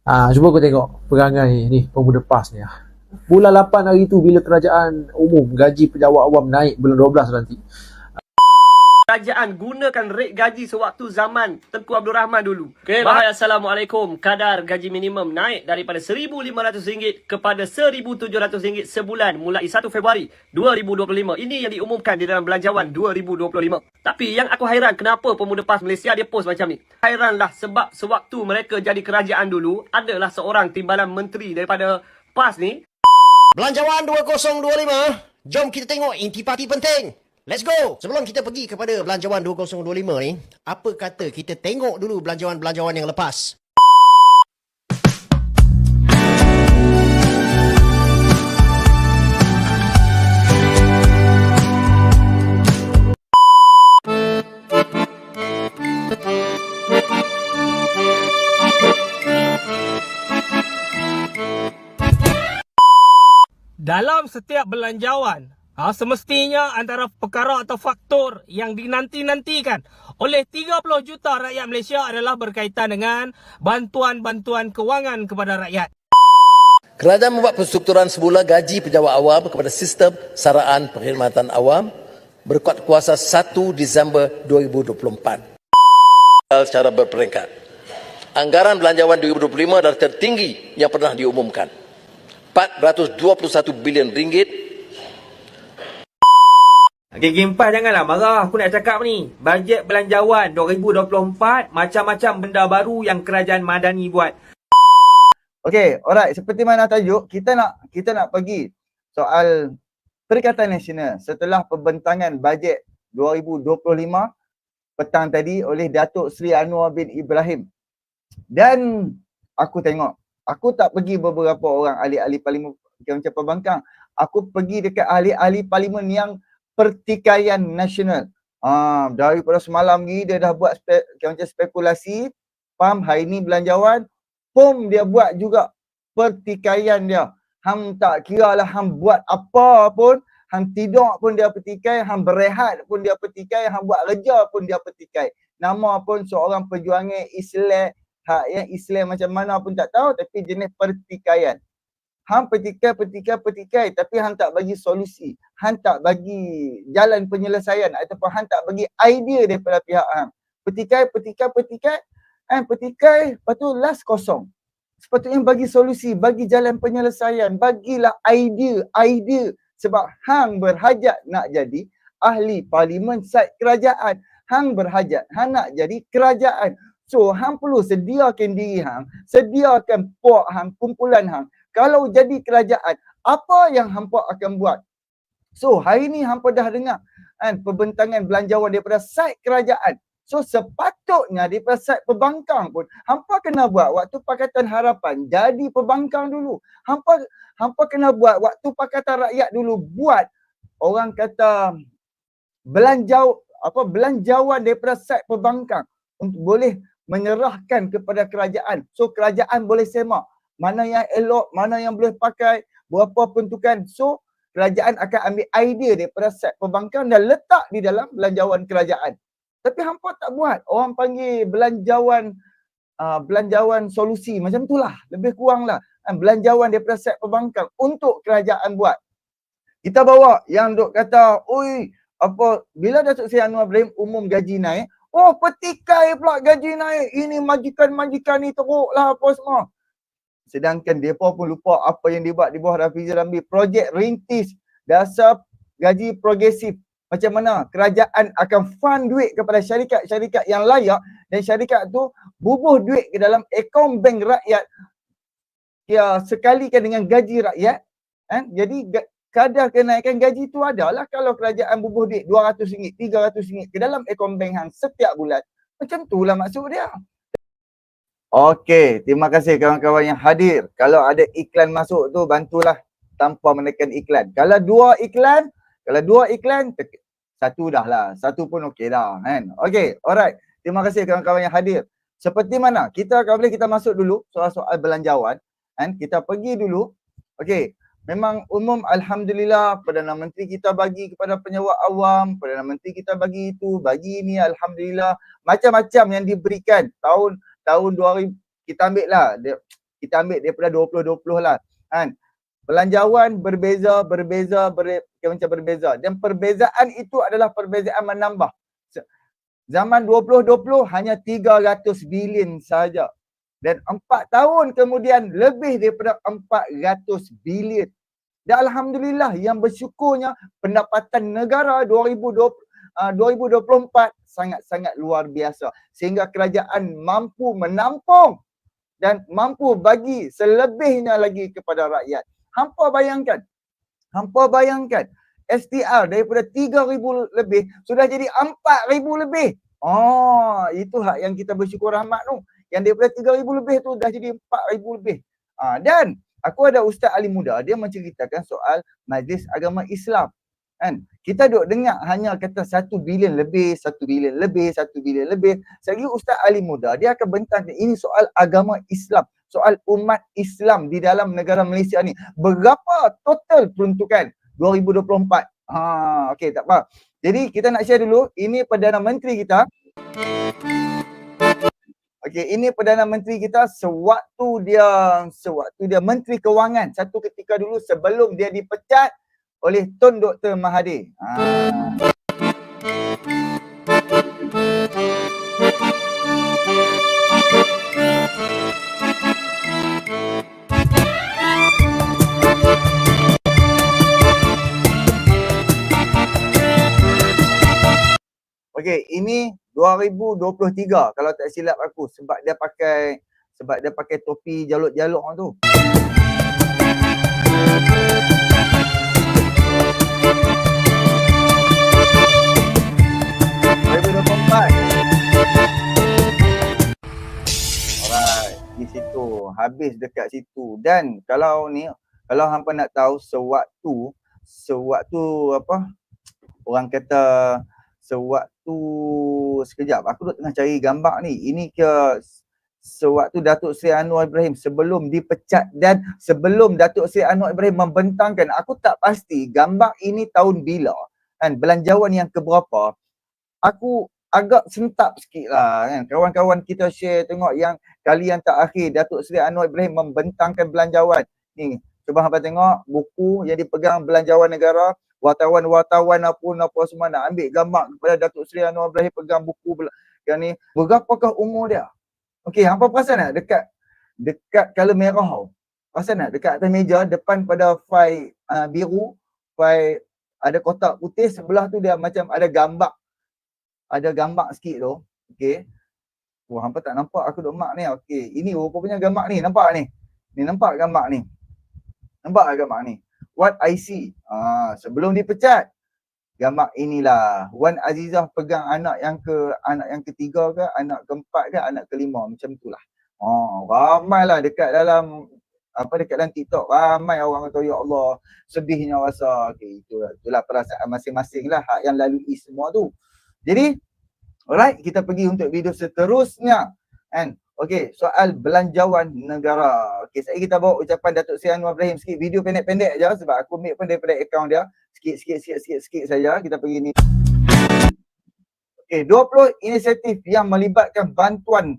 Cuba kau tengok perangai ni pemuda PAS ni. Bulan 8 hari tu bila kerajaan umum gaji pejabat awam naik bulan 12 nanti. Kerajaan gunakan rate gaji sewaktu zaman Tengku Abdul Rahman dulu. Okay, bahaya Assalamualaikum. Kadar gaji minimum naik daripada RM1,500 kepada RM1,700 sebulan mulai 1 Februari 2025. Ini yang diumumkan di dalam Belanjawan 2025. Tapi yang aku hairan, kenapa pemuda PAS Malaysia dia post macam ni? Hairanlah sebab sewaktu mereka jadi kerajaan dulu, adalah seorang timbalan menteri daripada PAS ni. Belanjawan 2025, jom kita tengok intipati penting. Let's go! Sebelum kita pergi kepada Belanjawan 2025 ni, apa kata kita tengok dulu belanjawan-belanjawan yang lepas. Dalam setiap belanjawan, semestinya antara perkara atau faktor yang dinanti-nantikan oleh 30 juta rakyat Malaysia adalah berkaitan dengan bantuan-bantuan kewangan kepada rakyat. Kerajaan membuat penstrukturan semula gaji pejabat awam kepada sistem saraan perkhidmatan awam berkuat kuasa 1 Disember 2024. Secara berperingkat. Anggaran belanjawan 2025 adalah tertinggi yang pernah diumumkan. RM421 bilion. Okay, Gimpah janganlah marah. Aku nak cakap ni. Bajet belanjawan 2024, macam-macam benda baru yang kerajaan Madani buat. Okay, alright. Seperti mana tajuk, kita nak pergi soal Perikatan Nasional setelah pembentangan bajet 2025 petang tadi oleh Datuk Seri Anwar bin Ibrahim. Dan aku tengok, aku tak pergi beberapa orang ahli-ahli parlimen macam pembangkang. Aku pergi dekat ahli-ahli parlimen yang pertikaian nasional. Daripada semalam ni dia dah buat macam spekulasi. Faham, hari ni belanjawan, dia buat juga pertikaian dia. Hang tak kira lah hang buat apa pun, hang tidur pun dia pertikai, hang berehat pun dia pertikai, hang buat kerja pun dia pertikai. Nama pun seorang perjuangan Islam, yang Islam macam mana pun tak tahu, tapi jenis pertikaian. Hang pertikai, tapi hang tak bagi solusi. Hang tak bagi jalan penyelesaian ataupun hang tak bagi idea daripada pihak hang. Pertikai, lepas tu last kosong. Sepatutnya bagi solusi, bagi jalan penyelesaian, bagilah idea. Sebab hang berhajat nak jadi ahli parlimen sait kerajaan. Hang berhajat, hang nak jadi kerajaan. So, hang perlu sediakan diri hang, sediakan puak hang, kumpulan hang. Kalau jadi kerajaan, apa yang hampa akan buat? So, hari ni hampa dah dengar kan, pembentangan belanjawan daripada sait kerajaan. So, sepatutnya daripada sait pembangkang pun, hampa kena buat waktu Pakatan Harapan, jadi pembangkang dulu. Hampa kena buat waktu Pakatan Rakyat dulu, buat orang kata belanjawan daripada sait pembangkang untuk boleh menyerahkan kepada kerajaan. So kerajaan boleh semak mana yang elok, mana yang boleh pakai, berapa peruntukan. So kerajaan akan ambil idea daripada set pembangkang dan letak di dalam belanjawan kerajaan. Tapi hampa tak buat. Orang panggil belanjawan solusi. Macam itulah. Lebih kurang lah. Belanjawan daripada set pembangkang untuk kerajaan buat. Kita bawa yang duk kata, oi, bila Datuk Seri Anwar Ibrahim umum gaji naik, oh, petikai pula gaji naik. Ini majikan-majikan ni teruk lah apa semua. Sedangkan mereka pun lupa apa yang dibuat di bawah Rafizi Ramli. Projek rintis, dasar gaji progresif. Macam mana kerajaan akan fund duit kepada syarikat-syarikat yang layak dan syarikat tu bubuh duit ke dalam akaun bank rakyat sekalikan dengan gaji rakyat. Jadi kadar kenaikan gaji tu adalah kalau kerajaan bubuh duit RM200, RM300 ke dalam akaun bank hang setiap bulan. Macam tu lah maksud dia. Okey, terima kasih kawan-kawan yang hadir. Kalau ada iklan masuk tu, bantulah tanpa menekan iklan. Kalau dua iklan, satu dah lah. Satu pun okey dah. Kan? Okey, alright. Terima kasih kawan-kawan yang hadir. Seperti mana? Kita masuk dulu soal-soal belanjawan. Kita pergi dulu. Okey. Memang umum alhamdulillah Perdana Menteri kita bagi kepada penyewa awam, Perdana Menteri kita bagi itu, bagi ini alhamdulillah. Macam-macam yang diberikan tahun 2000 kita ambil lah. Kita ambil daripada 2020 lah. Kan? Belanjawan berbeza, macam berbeza. Dan perbezaan itu adalah perbezaan menambah. Zaman 2020 hanya 300 bilion saja. Dan 4 tahun kemudian lebih daripada 400 bilion. Dan Alhamdulillah yang bersyukurnya pendapatan negara 2024 sangat-sangat luar biasa. Sehingga kerajaan mampu menampung dan mampu bagi selebihnya lagi kepada rakyat. Hampa bayangkan STR daripada 3,000 lebih sudah jadi 4,000 lebih. Oh, itu hak yang kita bersyukur rahmat tu. Yang daripada 3,000 lebih tu dah jadi 4,000 lebih. Dan aku ada ustaz alim muda, dia menceritakan soal Majlis Agama Islam. Kan? Kita duk dengar hanya kata 1 bilion lebih, 1 bilion lebih, 1 bilion lebih. Segi ustaz alim muda, dia akan bentangkan ini soal agama Islam, soal umat Islam di dalam negara Malaysia ni. Berapa total peruntukan 2024? Okey, tak apa. Jadi kita nak share dulu, ini Perdana Menteri kita. Okey, ini Perdana Menteri kita sewaktu dia Menteri Kewangan satu ketika dulu sebelum dia dipecat oleh Tun Dr. Mahathir. Okey, ini 2023 kalau tak silap aku sebab dia pakai topi jaluk-jaluk tu. Alright, di situ, habis dekat situ. Dan kalau hampa nak tahu sewaktu apa orang kata sekejap aku duk tengah cari gambar ni. Ini ke sewaktu Datuk Seri Anwar Ibrahim sebelum dipecat dan sebelum Datuk Seri Anwar Ibrahim membentangkan, aku tak pasti gambar ini tahun bila kan, belanjawan yang keberapa. Aku agak sentap sikit lah kan. Kawan-kawan kita share tengok yang kali yang terakhir Datuk Seri Anwar Ibrahim membentangkan belanjawan. Ni, cuba hampa tengok buku yang dipegang Belanjawan Negara. Wartawan apa semua nak ambil gambar kepada Datuk Seri Anwar Ibrahim pegang buku yang ni. Berapakah umur dia? Okey, hampa perasan tak dekat color merah tau? Perasan tak dekat atas meja depan pada fail biru, fail ada kotak putih, sebelah tu dia macam ada gambar. Ada gambar sikit tu. Okey. Wah, hampa tak nampak aku duk mark ni. Okey, ini rupanya gambar ni. Nampak ni? Ni nampak gambar ni. Nampak gambar ni? What I see. Sebelum dipecat. Gambar inilah. Wan Azizah pegang anak yang ketiga ke, anak keempat ke, anak kelima. Macam itulah. Ramailah dekat dalam TikTok. Ramai orang kata, ya Allah, sedihnya rasa. Okay, itulah perasaan masing-masing lah. Hak yang lalui semua tu. Jadi, alright, kita pergi untuk video seterusnya. And okey, soal belanjawan negara. Okey, sekarang kita bawa ucapan Datuk Seri Anwar Ibrahim sikit. Video pendek-pendek je sebab aku ambil pun daripada akaun dia. Sikit saja. Kita pergi ni. Okey, 20 inisiatif yang melibatkan bantuan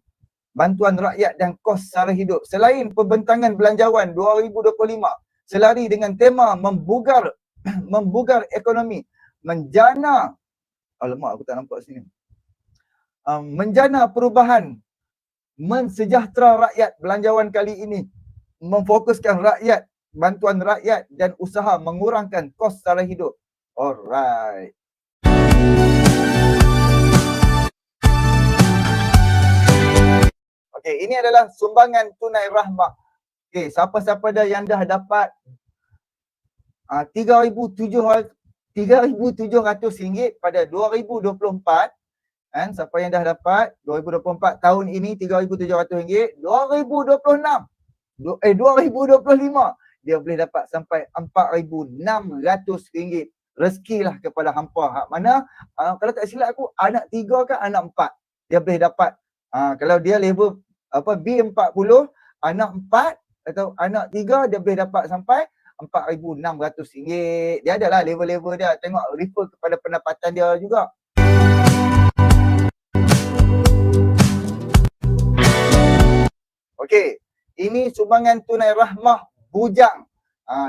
rakyat dan kos sara hidup. Selain pembentangan belanjawan 2025, selari dengan tema membugar ekonomi, menjana alamak aku tak nampak sini. Menjana perubahan, mensejahtera rakyat. Belanjawan kali ini memfokuskan rakyat, bantuan rakyat dan usaha mengurangkan kos sara hidup. Alright. Okey, ini adalah sumbangan tunai rahmah. Okey, siapa-siapa dah yang dah dapat RM3,700 pada 2024. Kan, siapa yang dah dapat 2024 tahun ini RM3,700, 2025 dia boleh dapat sampai RM4,600. Rezekilah kepada hampa. Hak mana kalau tak silap aku anak 3 ke anak 4 dia boleh dapat. Kalau dia level B40, anak 4 atau anak 3 dia boleh dapat sampai RM4,600. Dia adalah level-level dia. Tengok refer kepada pendapatan dia juga. Okey, Ini sumbangan tunai rahmah bujang.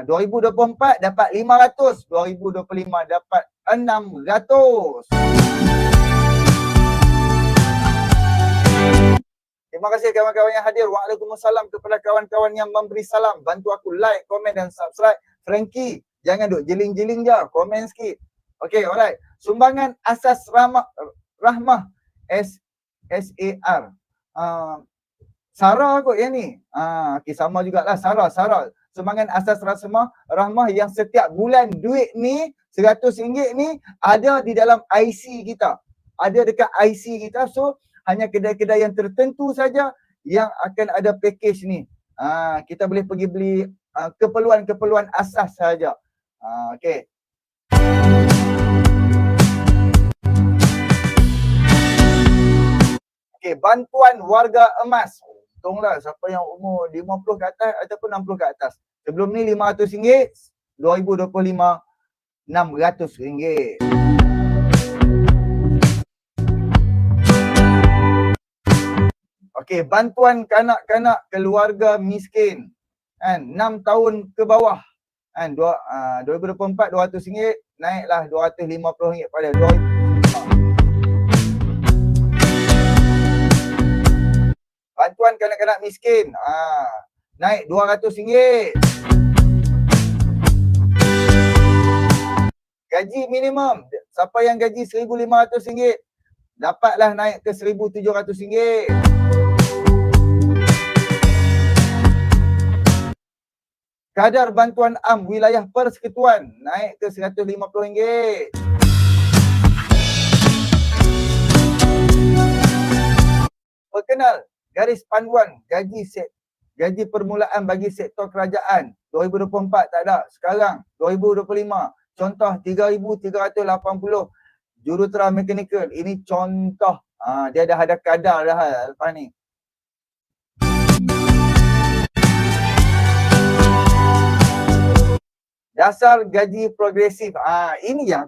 2024 dapat 500, 2025 dapat 600. Terima kasih kawan-kawan yang hadir. Waalaikumsalam kepada kawan-kawan yang memberi salam. Bantu aku like, komen dan subscribe. Frankie, jangan duk jeling-jeling je. Komen sikit. Okay, alright. Sumbangan asas rahmah SAR. Sarah kot yang ni. Okay, sama jugalah. Sarah. Sumbangan asas rahmah yang setiap bulan duit ni, RM100 ni ada di dalam IC kita. Ada dekat IC kita. So, hanya kedai-kedai yang tertentu saja yang akan ada package ni. Kita boleh pergi beli keperluan-keperluan asas saja. Okay. Okay, bantuan warga emas. Untunglah siapa yang umur 50 ke atas ataupun 60 ke atas. Sebelum ni RM500, 2025 RM600. Okey, bantuan kanak-kanak keluarga miskin. 6 tahun ke bawah. 2024 RM200, naiklah RM250 pada 2025. Bantuan kanak-kanak miskin. Naik RM200. Gaji minimum. Siapa yang gaji RM1,500, dapatlah naik ke RM1,700. Kadar bantuan am wilayah persekutuan naik ke RM150. Perkenal garis panduan gaji permulaan bagi sektor kerajaan 2024 tak ada. Sekarang 2025 contoh 3,380 jurutera mekanikal. Ini contoh. Dia dah ada kadar dah lepas ni. Dasar gaji progresif. Ini yang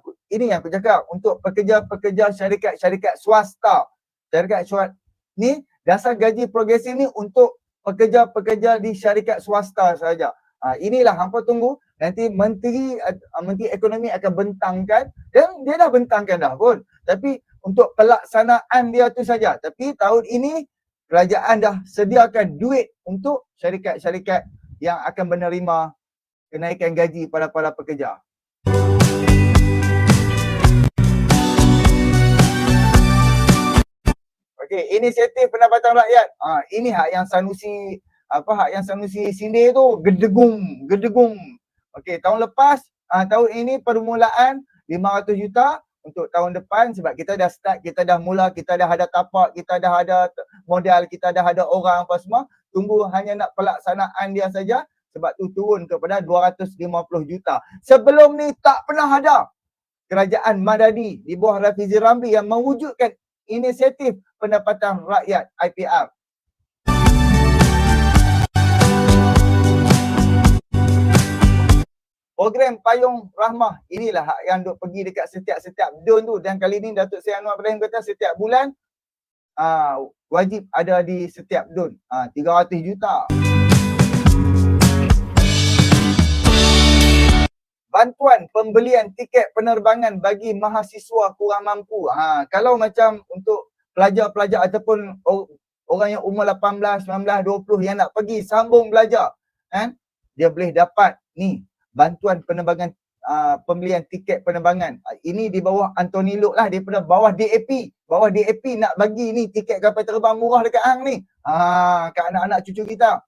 aku cakap untuk pekerja-pekerja syarikat swasta. Ni dasar gaji progresif ni untuk pekerja-pekerja di syarikat swasta saja. Inilah hampa tunggu nanti menteri ekonomi akan bentangkan, dan dia dah bentangkan dah pun. Tapi untuk pelaksanaan dia tu saja. Tapi tahun ini kerajaan dah sediakan duit untuk syarikat-syarikat yang akan menerima kenaikan gaji pada para pekerja. Okey, inisiatif pendapatan rakyat. Ini hak yang Sanusi sindir tu gedegung. Okey, tahun lepas, tahun ini permulaan 500 juta untuk tahun depan sebab kita dah start, kita dah mula, kita dah ada tapak, kita dah ada modal, kita dah ada orang apa semua. Tunggu hanya nak pelaksanaan dia saja. Sebab tu turun kepada 250 juta. Sebelum ni tak pernah ada kerajaan Madani di bawah Rafizi Ramli yang mewujudkan inisiatif pendapatan rakyat IPR. Program Payung Rahmah, inilah hak yang duk pergi dekat setiap dun tu. Dan kali ni Datuk Seri Anwar Ibrahim kata setiap bulan wajib ada di setiap dun. 300 juta. Bantuan pembelian tiket penerbangan bagi mahasiswa kurang mampu. Kalau macam untuk pelajar-pelajar ataupun orang yang umur 18, 19, 20 yang nak pergi sambung belajar, dia boleh dapat ni bantuan penerbangan, pembelian tiket penerbangan. Ini di bawah Anthony Loke lah, daripada bawah DAP. Bawah DAP nak bagi ni tiket kapal terbang murah dekat hang ni. Kat anak-anak cucu kita.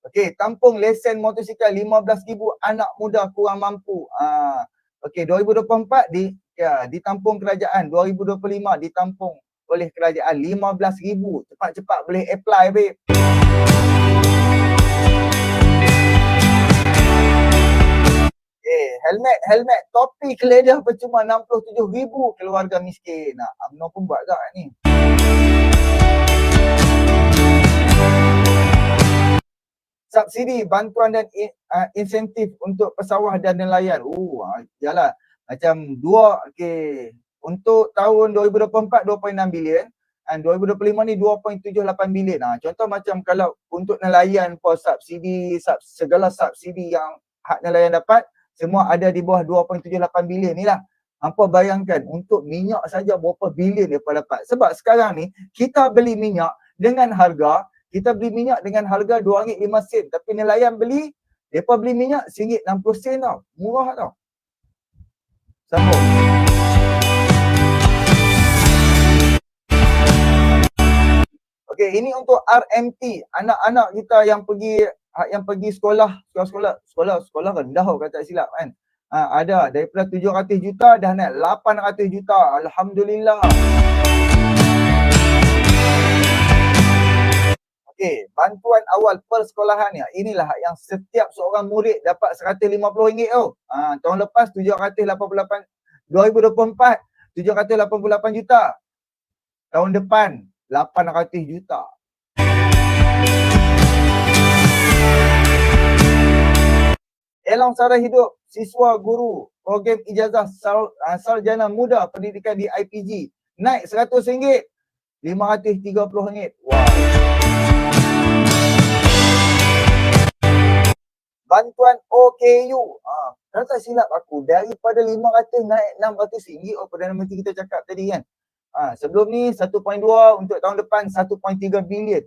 Okey, tampung lesen motosikal 15,000 anak muda kurang mampu. Okey, 2024 ditampung kerajaan, 2025 ditampung oleh kerajaan 15,000. Cepat-cepat boleh apply, babe. Helmet topi keledar percuma 67,000 keluarga miskin. UMNO pun buat tak ni? Subsidi, bantuan dan insentif untuk pesawah dan nelayan. Yalah. Macam untuk tahun 2024 2.6 bilion. kan 2025 ni 2.78 bilion. Contoh macam kalau untuk nelayan pos subsidi, segala subsidi yang hak nelayan dapat, semua ada di bawah 2.78 bilion ni lah. Hampa bayangkan untuk minyak saja berapa bilion dia dapat. Sebab sekarang ni kita beli minyak dengan harga, kita beli minyak dengan harga RM2.05, tapi nelayan beli, mereka beli minyak RM1.60 tau. Murah tau. Sambung. Okey, ini untuk RMT, anak-anak kita yang pergi sekolah rendah kalau tak silap kan. Ada daripada 700 juta dah naik 800 juta. Alhamdulillah. Okey, bantuan awal persekolahan ni, inilah yang setiap seorang murid dapat RM150 tu. Tahun lepas 2024 788 juta. Tahun depan 800 juta. Elang sara hidup siswa guru program ijazah sarjana muda pendidikan di IPG naik RM100, RM530. Wow. Bantuan OKU. Kalau tak silap aku, daripada RM500 naik RM600. Perdana Menteri kita cakap tadi kan. Sebelum ni 1.2, untuk tahun depan 1.3 bilion.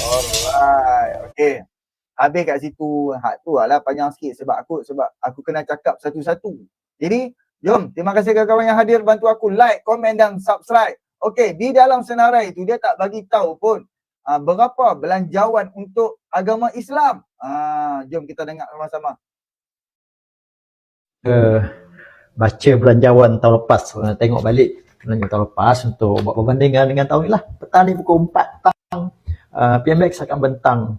Alright, okey. Habis kat situ. Hak tu lah panjang sikit sebab aku kena cakap satu-satu. Jadi, jom, terima kasih kawan-kawan yang hadir bantu aku like, komen dan subscribe. Okey, di dalam senarai tu dia tak bagi tahu pun berapa belanjawan untuk agama Islam. Jom kita dengar sama-sama. Baca belanjawan tahun lepas, tengok balik belanjawan tahun lepas untuk buat perbandingan dengan tahun ni lah. Petang ni pukul 4 petang, PMX akan bentang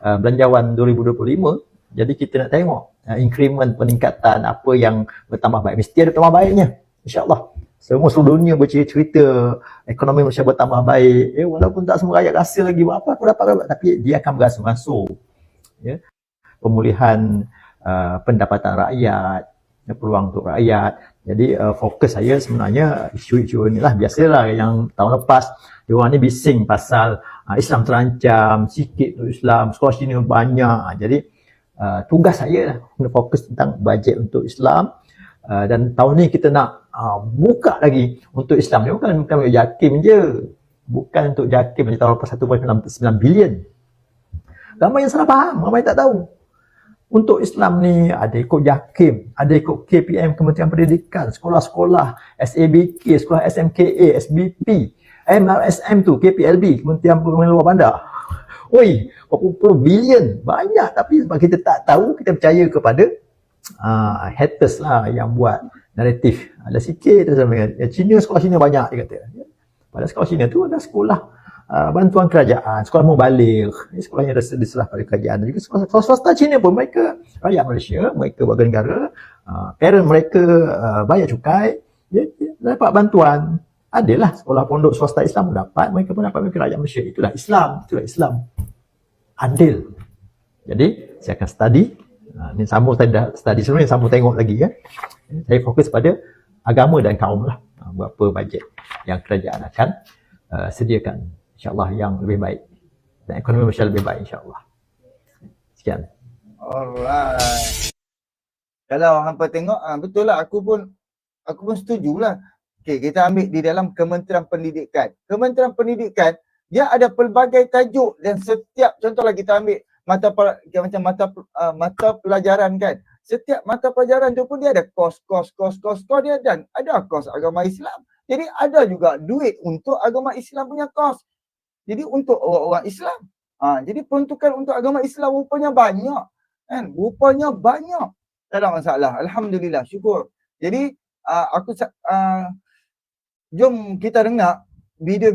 belanjawan 2025. Jadi kita nak tengok increment peningkatan apa yang bertambah baik. Mesti ada tambah baiknya, insyaAllah. Semua seluruh dunia bercerita ekonomi Malaysia bertambah baik. Walaupun tak semua rakyat rasa lagi apa aku dapat, tapi dia akan berasa-masuk. Ya. Pemulihan pendapatan rakyat, peluang untuk rakyat. Jadi fokus saya sebenarnya isu-isu ni lah. Biasalah yang tahun lepas diorang ni bising pasal Islam terancam, sikit untuk Islam, sekolah sini banyak. Jadi tugas saya lah fokus tentang bajet untuk Islam. Dan tahun ni kita nak buka lagi untuk Islam ni. Bukan JAKIM je. Bukan untuk JAKIM macam tahun lepas 1.9 bilion. Ramai yang salah faham, ramai tak tahu. Untuk Islam ni ada ikut JAKIM, ada ikut KPM Kementerian Pendidikan, sekolah-sekolah SABK, sekolah SMKA, SBP, MRSM tu, KPLB, Kementerian Pengeluaran Luar Bandar. Oi, berapa puluh bilion, banyak, tapi sebab kita tak tahu, kita percaya kepada haters lah yang buat naratif. Ada sikit Cina, sekolah Cina banyak dia kata. Pada sekolah Cina tu ada sekolah bantuan kerajaan, sekolah mubalik, sekolahnya diserah pada kerajaan. Dan juga sekolah swasta Cina pun mereka rakyat Malaysia, mereka warga negara, parent mereka bayar cukai, dia dapat bantuan. Adalah sekolah pondok swasta Islam pun dapat, mereka pun dapat, mereka rakyat Malaysia. Itulah Islam. Adil. Jadi saya akan study. Ni sambung saya dah study sebelum ni, sambung tengok lagi kan. Saya fokus pada agama dan kaum lah. Berapa bajet yang kerajaan akan sediakan. InsyaAllah yang lebih baik. Dan ekonomi Malaysia lebih baik insyaAllah. Sekian. Alright. Kalau hampa tengok, betul lah, aku pun setujulah. Okay, kita ambil di dalam Kementerian Pendidikan. Kementerian Pendidikan, dia ada pelbagai tajuk dan setiap, contohlah kita ambil mata pelajaran kan. Setiap mata pelajaran tu pun dia ada kos dia, dan ada kos agama Islam. Jadi ada juga duit untuk agama Islam punya kos. Jadi untuk orang-orang Islam. Jadi peruntukan untuk agama Islam rupanya banyak. Kan? Rupanya banyak. Tak ada masalah. Alhamdulillah. Syukur. Jadi jom kita dengar video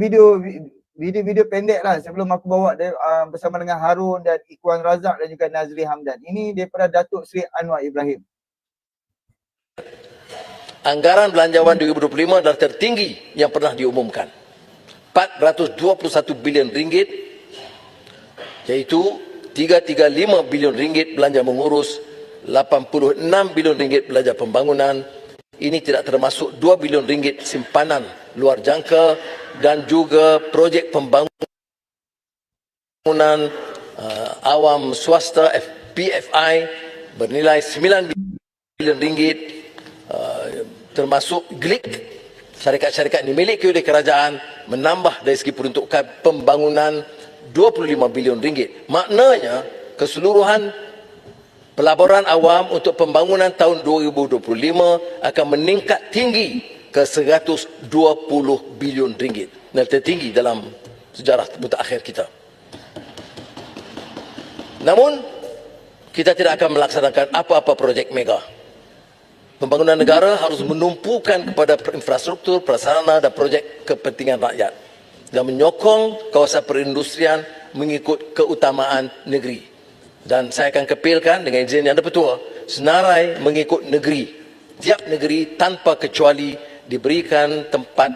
pendek lah sebelum aku bawa bersama dengan Harun dan Ikhwan Razak dan juga Nazri Hamdan. Ini daripada Datuk Seri Anwar Ibrahim. Anggaran belanjawan 2025 adalah tertinggi yang pernah diumumkan. RM421 bilion, iaitu RM335 bilion belanja mengurus, RM86 bilion belanja pembangunan, Ini tidak termasuk 2 bilion ringgit simpanan luar jangka dan juga projek pembangunan awam swasta PFI bernilai 9 bilion ringgit, termasuk GLIC. Syarikat-syarikat ini dimiliki oleh kerajaan menambah dari segi peruntukan pembangunan 25 bilion ringgit. Maknanya keseluruhan pelaburan awam untuk pembangunan tahun 2025 akan meningkat tinggi ke 120 bilion ringgit. Dan tertinggi dalam sejarah mutakhir kita. Namun, kita tidak akan melaksanakan apa-apa projek mega. Pembangunan negara harus menumpukan kepada infrastruktur, prasarana dan projek kepentingan rakyat dan menyokong kawasan perindustrian mengikut keutamaan negeri. Dan saya akan kepilkan dengan izin Yang Di-Pertua, senarai mengikut negeri. Tiap negeri tanpa kecuali diberikan tempat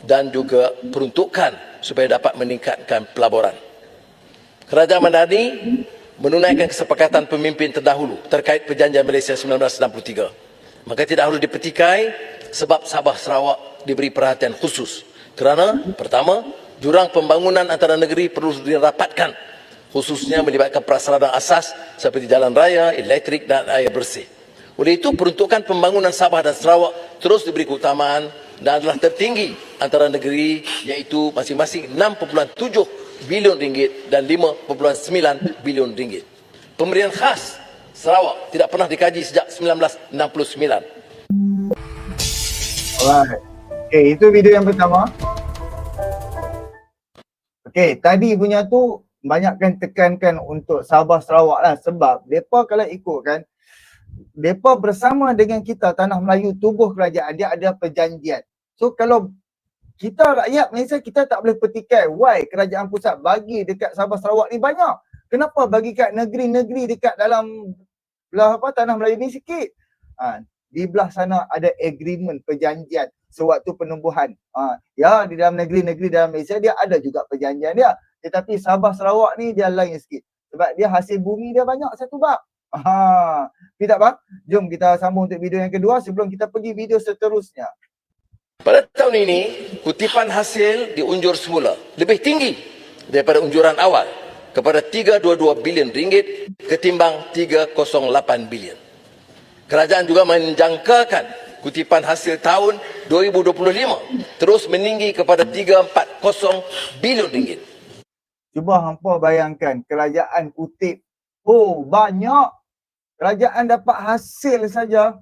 dan juga peruntukan supaya dapat meningkatkan pelaburan. Kerajaan Madani menunaikan kesepakatan pemimpin terdahulu terkait perjanjian Malaysia 1963. Maka tidak harus dipetikai sebab Sabah Sarawak diberi perhatian khusus. Kerana pertama, jurang pembangunan antara negeri perlu dirapatkan, khususnya melibatkan prasarana asas seperti jalan raya, elektrik dan air bersih. Oleh itu, peruntukan pembangunan Sabah dan Sarawak terus diberi keutamaan dan adalah tertinggi antara negeri, iaitu masing-masing 6.7 bilion ringgit dan 5.9 bilion ringgit. Pemberian khas Sarawak tidak pernah dikaji sejak 1969. Alright. Okay, itu video yang pertama. Okay, tadi punya tu banyakkan tekankan untuk Sabah Sarawak lah, sebab mereka kalau ikutkan, mereka bersama dengan kita Tanah Melayu tubuh kerajaan, dia ada perjanjian. So kalau kita rakyat Malaysia, kita tak boleh petikai why kerajaan pusat bagi dekat Sabah Sarawak ni banyak. Kenapa bagi kat negeri-negeri dekat dalam belah Tanah Melayu ni sikit? Di belah sana ada agreement, perjanjian sewaktu penubuhan. Ya, di dalam negeri-negeri dalam Malaysia dia ada juga perjanjian dia. Tetapi Sabah Sarawak ni dia lain sikit. Sebab dia hasil bumi dia banyak satu bab. Tidak bang? Jom kita sambung untuk video yang kedua sebelum kita pergi video seterusnya. Pada tahun ini, kutipan hasil diunjur semula lebih tinggi daripada unjuran awal kepada 322 bilion ringgit ketimbang 308 bilion. Kerajaan juga menjangkakan kutipan hasil tahun 2025 terus meninggi kepada 340 bilion ringgit. Cuba hampa bayangkan, kerajaan kutip, oh banyak. Kerajaan dapat hasil saja.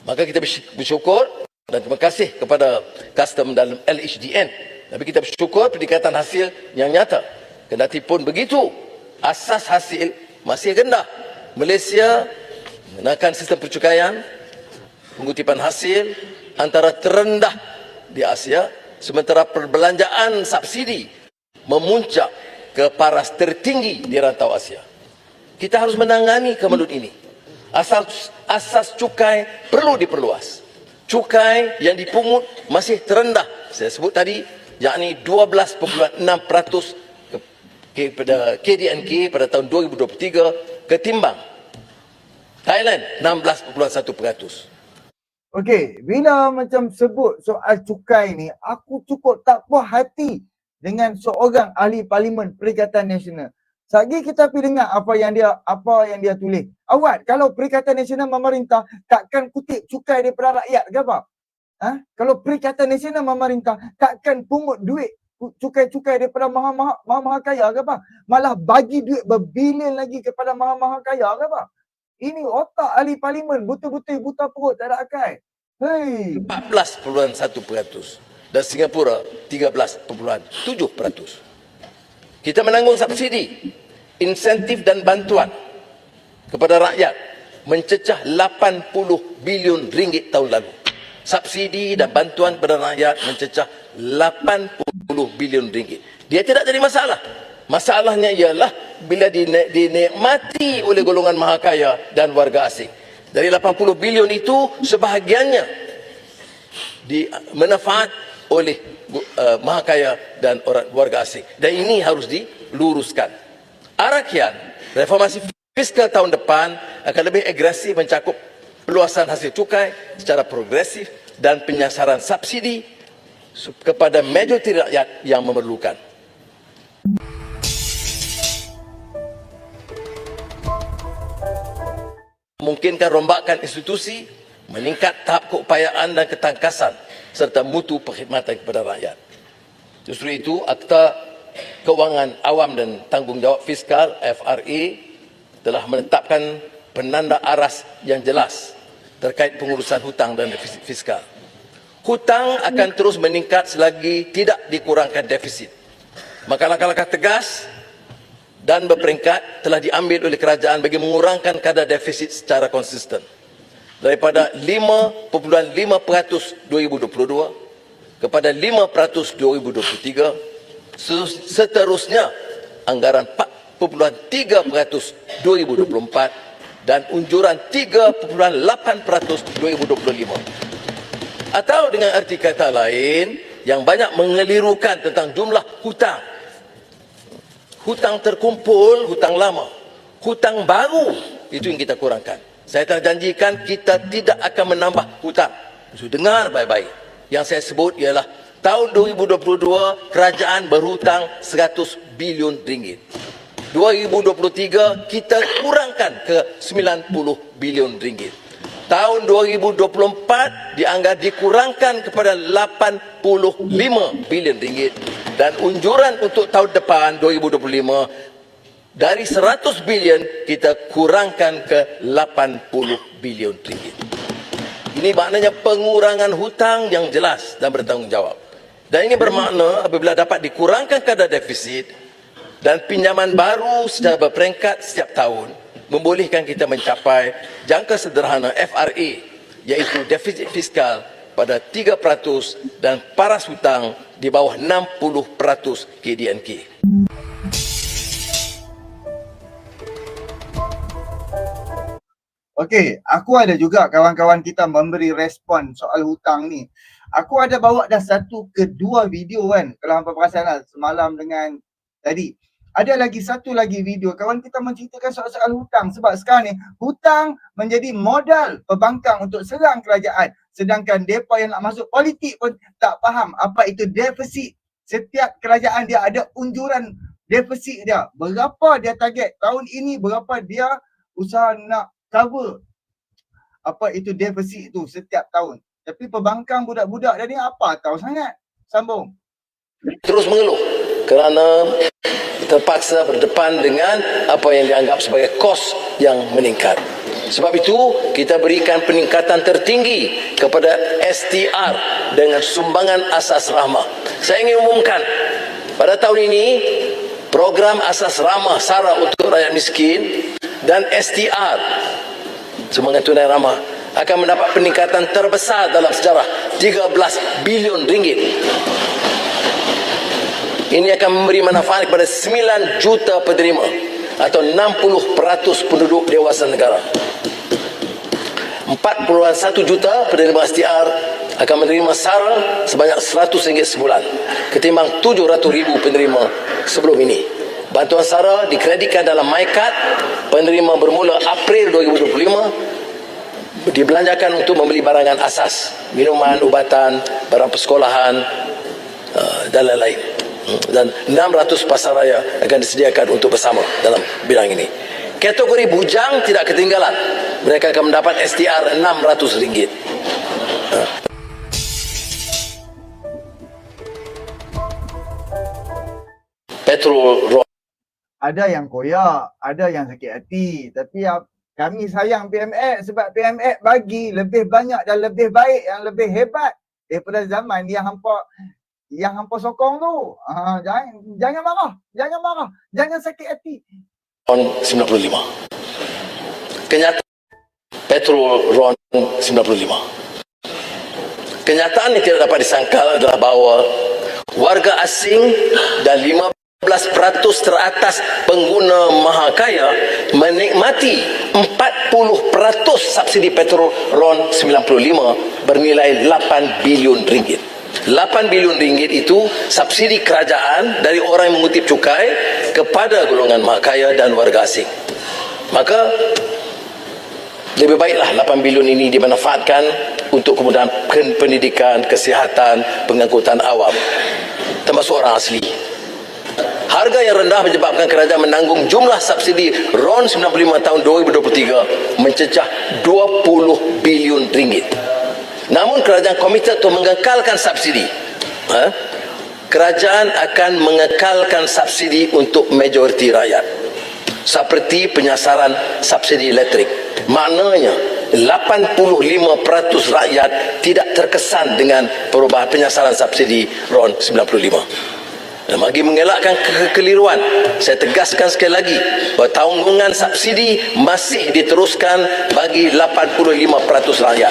Maka kita bersyukur dan terima kasih kepada custom dalam LHDN. Tapi kita bersyukur peningkatan hasil yang nyata. Kendati pun begitu, asas hasil masih rendah. Malaysia menggunakan sistem percukaian, pengutipan hasil antara terendah di Asia, sementara perbelanjaan subsidi memuncak ke paras tertinggi di rantau Asia. Kita harus menangani kemelut ini. Asas cukai perlu diperluas. Cukai yang dipungut masih terendah, saya sebut tadi, yakni 12.6% kepada KDNK pada tahun 2023 ketimbang Thailand 16.1%. Okey, bila macam sebut soal cukai ni, aku cukup tak puas hati dengan seorang ahli Parlimen Perikatan Nasional. Sagi kita pergi dengar apa yang dia tulis. Awak kalau Perikatan Nasional memerintah takkan kutip cukai daripada rakyat ke apa? Kalau Perikatan Nasional memerintah takkan pungut duit cukai-cukai daripada maha-maha kaya ke apa? Malah bagi duit berbilion lagi kepada maha-maha kaya ke apa? Ini otak ahli Parlimen betul-betul buta perut, tak ada akal. Hei. 14.1% dan Singapura 13.7%. Kita menanggung subsidi, insentif dan bantuan kepada rakyat mencecah 80 bilion ringgit tahun lalu. Subsidi dan bantuan kepada rakyat mencecah 80 bilion ringgit. Dia tidak jadi masalah. Masalahnya ialah bila dinikmati oleh golongan maha kaya dan warga asing. Dari 80 bilion itu, sebahagiannya dimanfaat oleh maha kaya dan warga asing. Dan ini harus diluruskan. Arakian, reformasi fiskal tahun depan akan lebih agresif mencakup perluasan hasil cukai secara progresif dan penyasaran subsidi kepada majoriti rakyat yang memerlukan. Memungkinkan rombakan institusi, meningkat tahap keupayaan dan ketangkasan serta mutu perkhidmatan kepada rakyat. Justru itu, Akta Kewangan Awam dan Tanggungjawab Fiskal (FRA) telah menetapkan penanda aras yang jelas terkait pengurusan hutang dan defisit fiskal. Hutang akan terus meningkat selagi tidak dikurangkan defisit. Maka langkah-langkah tegas dan berperingkat telah diambil oleh kerajaan bagi mengurangkan kadar defisit secara konsisten daripada 5.5% 2022 kepada 5% 2023, seterusnya anggaran 4.3% 2024 dan unjuran 3.8% 2025. Atau dengan arti kata lain, yang banyak mengelirukan tentang jumlah hutang. Hutang terkumpul, hutang lama. Hutang baru, itu yang kita kurangkan. Saya telah janjikan kita tidak akan menambah hutang. Dengar baik-baik. Yang saya sebut ialah tahun 2022 kerajaan berhutang 100 bilion ringgit. 2023 kita kurangkan ke 90 bilion ringgit. Tahun 2024 dianggap dikurangkan kepada 85 bilion ringgit dan unjuran untuk tahun depan 2025 dari 100 bilion kita kurangkan ke 80 bilion ringgit. Ini maknanya pengurangan hutang yang jelas dan bertanggungjawab. Dan ini bermakna apabila dapat dikurangkan kadar defisit dan pinjaman baru secara berperingkat setiap tahun, membolehkan kita mencapai jangka sederhana FRA, iaitu defisit fiskal pada 3% dan paras hutang di bawah 60% KDNK. Okey, aku ada juga kawan-kawan kita memberi respon soal hutang ni. Aku ada bawa dah 1 ke 2 video kan, kalau hampa perasan lah, semalam dengan tadi. Ada lagi satu lagi video kawan kita menceritakan soal-soal hutang, sebab sekarang ni hutang menjadi modal perbankan untuk serang kerajaan, sedangkan depa yang nak masuk politik pun tak faham apa itu defisit. Setiap kerajaan dia ada unjuran defisit dia, berapa dia target tahun ini, berapa dia usaha nak cover apa itu defisit tu setiap tahun. Tapi perbankan budak-budak dia ni apa tahu sangat. Sambung. Terus mengeluh kerana terpaksa berdepan dengan apa yang dianggap sebagai kos yang meningkat. Sebab itu, kita berikan peningkatan tertinggi kepada STR dengan sumbangan asas rahmah. Saya ingin umumkan, pada tahun ini, program asas rahmah SARA untuk rakyat miskin dan STR, sumbangan tunai rahmah, akan mendapat peningkatan terbesar dalam sejarah, 13 bilion ringgit. Ini akan memberi manfaat kepada 9 juta penerima atau 60% penduduk dewasa negara. 4.1 juta penerima STR akan menerima SARA sebanyak RM100 sebulan ketimbang 700,000 penerima sebelum ini. Bantuan SARA dikreditkan dalam MyKad penerima bermula April 2025 dibelanjakan untuk membeli barangan asas, minuman, ubatan, barang persekolahan dan lain-lain. Dan 600 pasaraya akan disediakan untuk bersama dalam bidang ini. Kategori bujang tidak ketinggalan. Mereka akan mendapat STR RM600. Petrol. Ada yang koyak, ada yang sakit hati, tapi kami sayang PMX sebab PMX bagi lebih banyak dan lebih baik, yang lebih hebat daripada zaman yang hampa sokong tu. Jangan marah, jangan sakit hati. RON 95. Kenyataan petrol RON 95. Kenyataan yang tidak dapat disangkal adalah bahawa warga asing dan 15% teratas pengguna maha kaya menikmati 40% subsidi petrol RON 95 bernilai 8 bilion ringgit. 8 bilion ringgit itu subsidi kerajaan dari orang yang mengutip cukai kepada golongan maha kaya dan warga asing. Maka Lebih baiklah 8 bilion ini dimanfaatkan untuk kemudahan pendidikan, kesihatan, pengangkutan awam, termasuk orang asli. Harga yang rendah menyebabkan kerajaan menanggung jumlah subsidi RON 95 tahun 2023 mencecah 20 bilion ringgit. Namun kerajaan komited untuk mengekalkan subsidi. Kerajaan akan mengekalkan subsidi untuk majoriti rakyat. Seperti penyasaran subsidi elektrik. Maknanya 85% rakyat tidak terkesan dengan perubahan penyasaran subsidi RON 95. Bagi mengelakkan kekeliruan, saya tegaskan sekali lagi bahawa tanggungan subsidi masih diteruskan bagi 85% rakyat.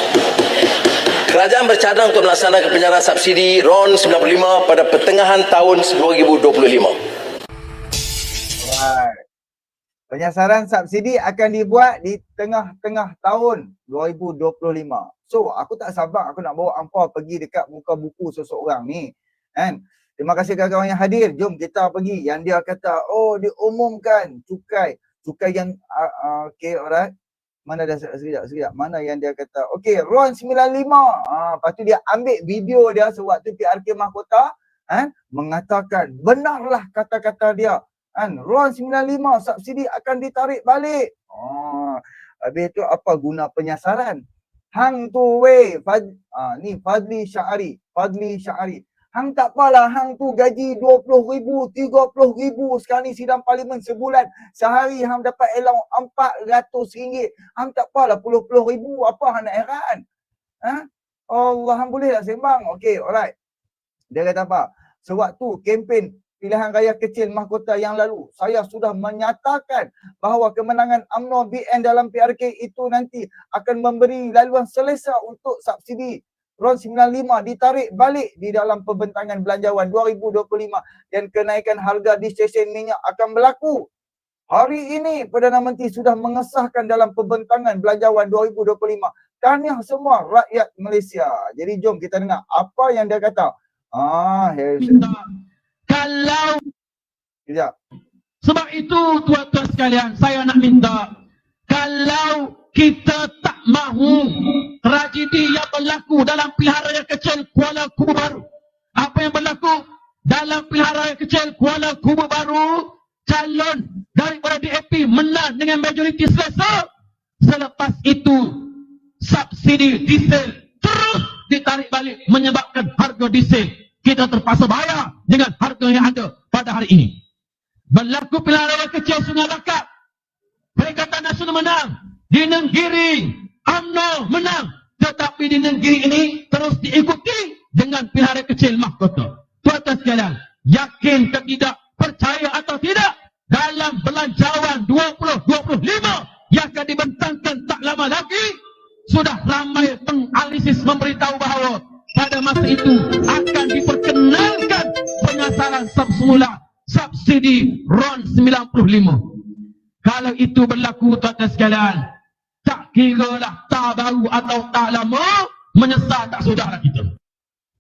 Kerajaan bercadang untuk melaksanakan penyasaran subsidi RON 95 pada pertengahan tahun 2025. Alright. Penyasaran subsidi akan dibuat di tengah-tengah tahun 2025. So, aku tak sabar aku nak bawa angpau pergi dekat muka buku seseorang ni. Kan? Terima kasih kawan-kawan yang hadir. Jom kita pergi. Yang dia kata, oh diumumkan cukai. Cukai yang, okay, alright. Mana dah sekejap. Mana yang dia kata, okay, RON 95. Lepas tu dia ambil video dia sewaktu PRK Mahkota. Mengatakan, benarlah kata-kata dia. RON 95 subsidi akan ditarik balik. Habis tu apa guna penyasaran? Hang tu weh, ni Fadli Syahari. Hang tak apalah, hang tu gaji 20,000, 30,000 sekarang ni sidang parlimen sebulan. Sehari hang dapat allowance RM400. Hang tak apalah puluh-puluh ribu, apa hang nak heran? Allah, hang boleh tak sembang? Okay, alright. Dia kata apa? Sewaktu kempen pilihan raya kecil mahkota yang lalu, saya sudah menyatakan bahawa kemenangan UMNO BN dalam PRK itu nanti akan memberi laluan selesa untuk subsidi RON 95 ditarik balik di dalam pembentangan belanjawan 2025 dan kenaikan harga di stesen minyak akan berlaku. Hari ini Perdana Menteri sudah mengesahkan dalam pembentangan belanjawan 2025. Tahniah semua rakyat Malaysia. Jadi jom kita dengar apa yang dia kata. Kalau Sekejap. sebab itu tuan-tuan sekalian, saya nak minta, kalau kita tak mahu tragedi yang berlaku dalam pilihan raya kecil Kuala Kubu Baru, apa yang berlaku dalam pilihan raya kecil Kuala Kubu Baru, calon daripada DAP menang dengan majoriti selesa. Selepas itu subsidi diesel terus ditarik balik menyebabkan harga diesel kita terpaksa bayar dengan harga yang ada pada hari ini. Berlaku pilihan raya kecil Sungai Bakap, Perikatan Nasional menang. Di Nenggiri, UMNO menang. Tetapi di Nenggiri ini terus diikuti dengan pilihan raya kecil mahkota. Tuan-tuan sekalian, yakin ke tidak, percaya atau tidak, dalam belanjawan 2025 yang akan dibentangkan tak lama lagi, sudah ramai penganalisis memberitahu bahawa pada masa itu akan diperkenalkan penyasaran semula subsidi RON 95. Kalau itu berlaku tuan-tuan sekalian, tak kiralah tak baru atau tak lama, menyesal tak saudara kita.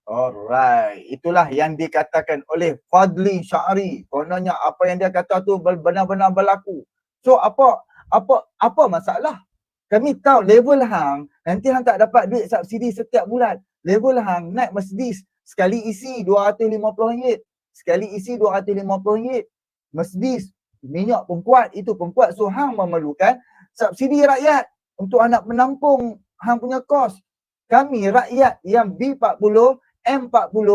Alright, itulah yang dikatakan oleh Fadli Syahari. Kononnya apa yang dia kata tu benar-benar berlaku. So apa masalah? Kami tahu level hang, nanti hang tak dapat duit subsidi setiap bulan. Level hang naik Mercedes sekali isi RM250. Sekali isi RM250. Mercedes, minyak pun kuat, itu pun kuat. So hang memerlukan subsidi rakyat untuk nak menampung hang punya kos. Kami rakyat yang B40, M40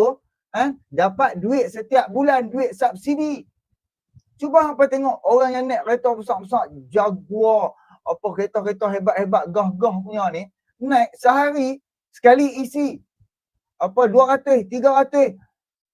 dapat duit setiap bulan, duit subsidi. Cuba hangpa tengok orang yang naik kereta besar-besar, Jaguar, apa kereta-kereta hebat-hebat, gah-gah punya ni, naik sehari sekali isi apa 200, 300.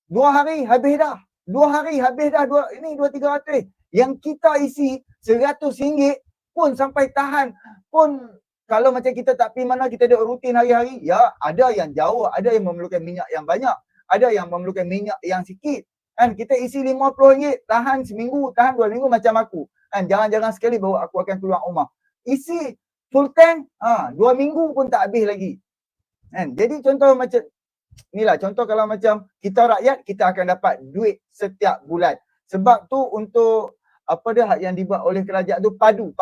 2 hari habis dah. 2 hari habis dah, ini 200-300. Yang kita isi RM100 pun sampai tahan. Pun kalau macam kita tak pergi mana, kita ada rutin hari-hari, ya ada yang jauh, ada yang memerlukan minyak yang banyak, ada yang memerlukan minyak yang sikit. Kan kita isi RM50, tahan seminggu, tahan 2 minggu macam aku. Kan jangan-jangan sekali baru aku akan keluar rumah. Isi full tank, 2 minggu pun tak habis lagi. Kan jadi contoh macam inilah, contoh kalau macam kita rakyat, kita akan dapat duit setiap bulan. Sebab tu untuk apa dia yang dibuat oleh kerajaan tu padu.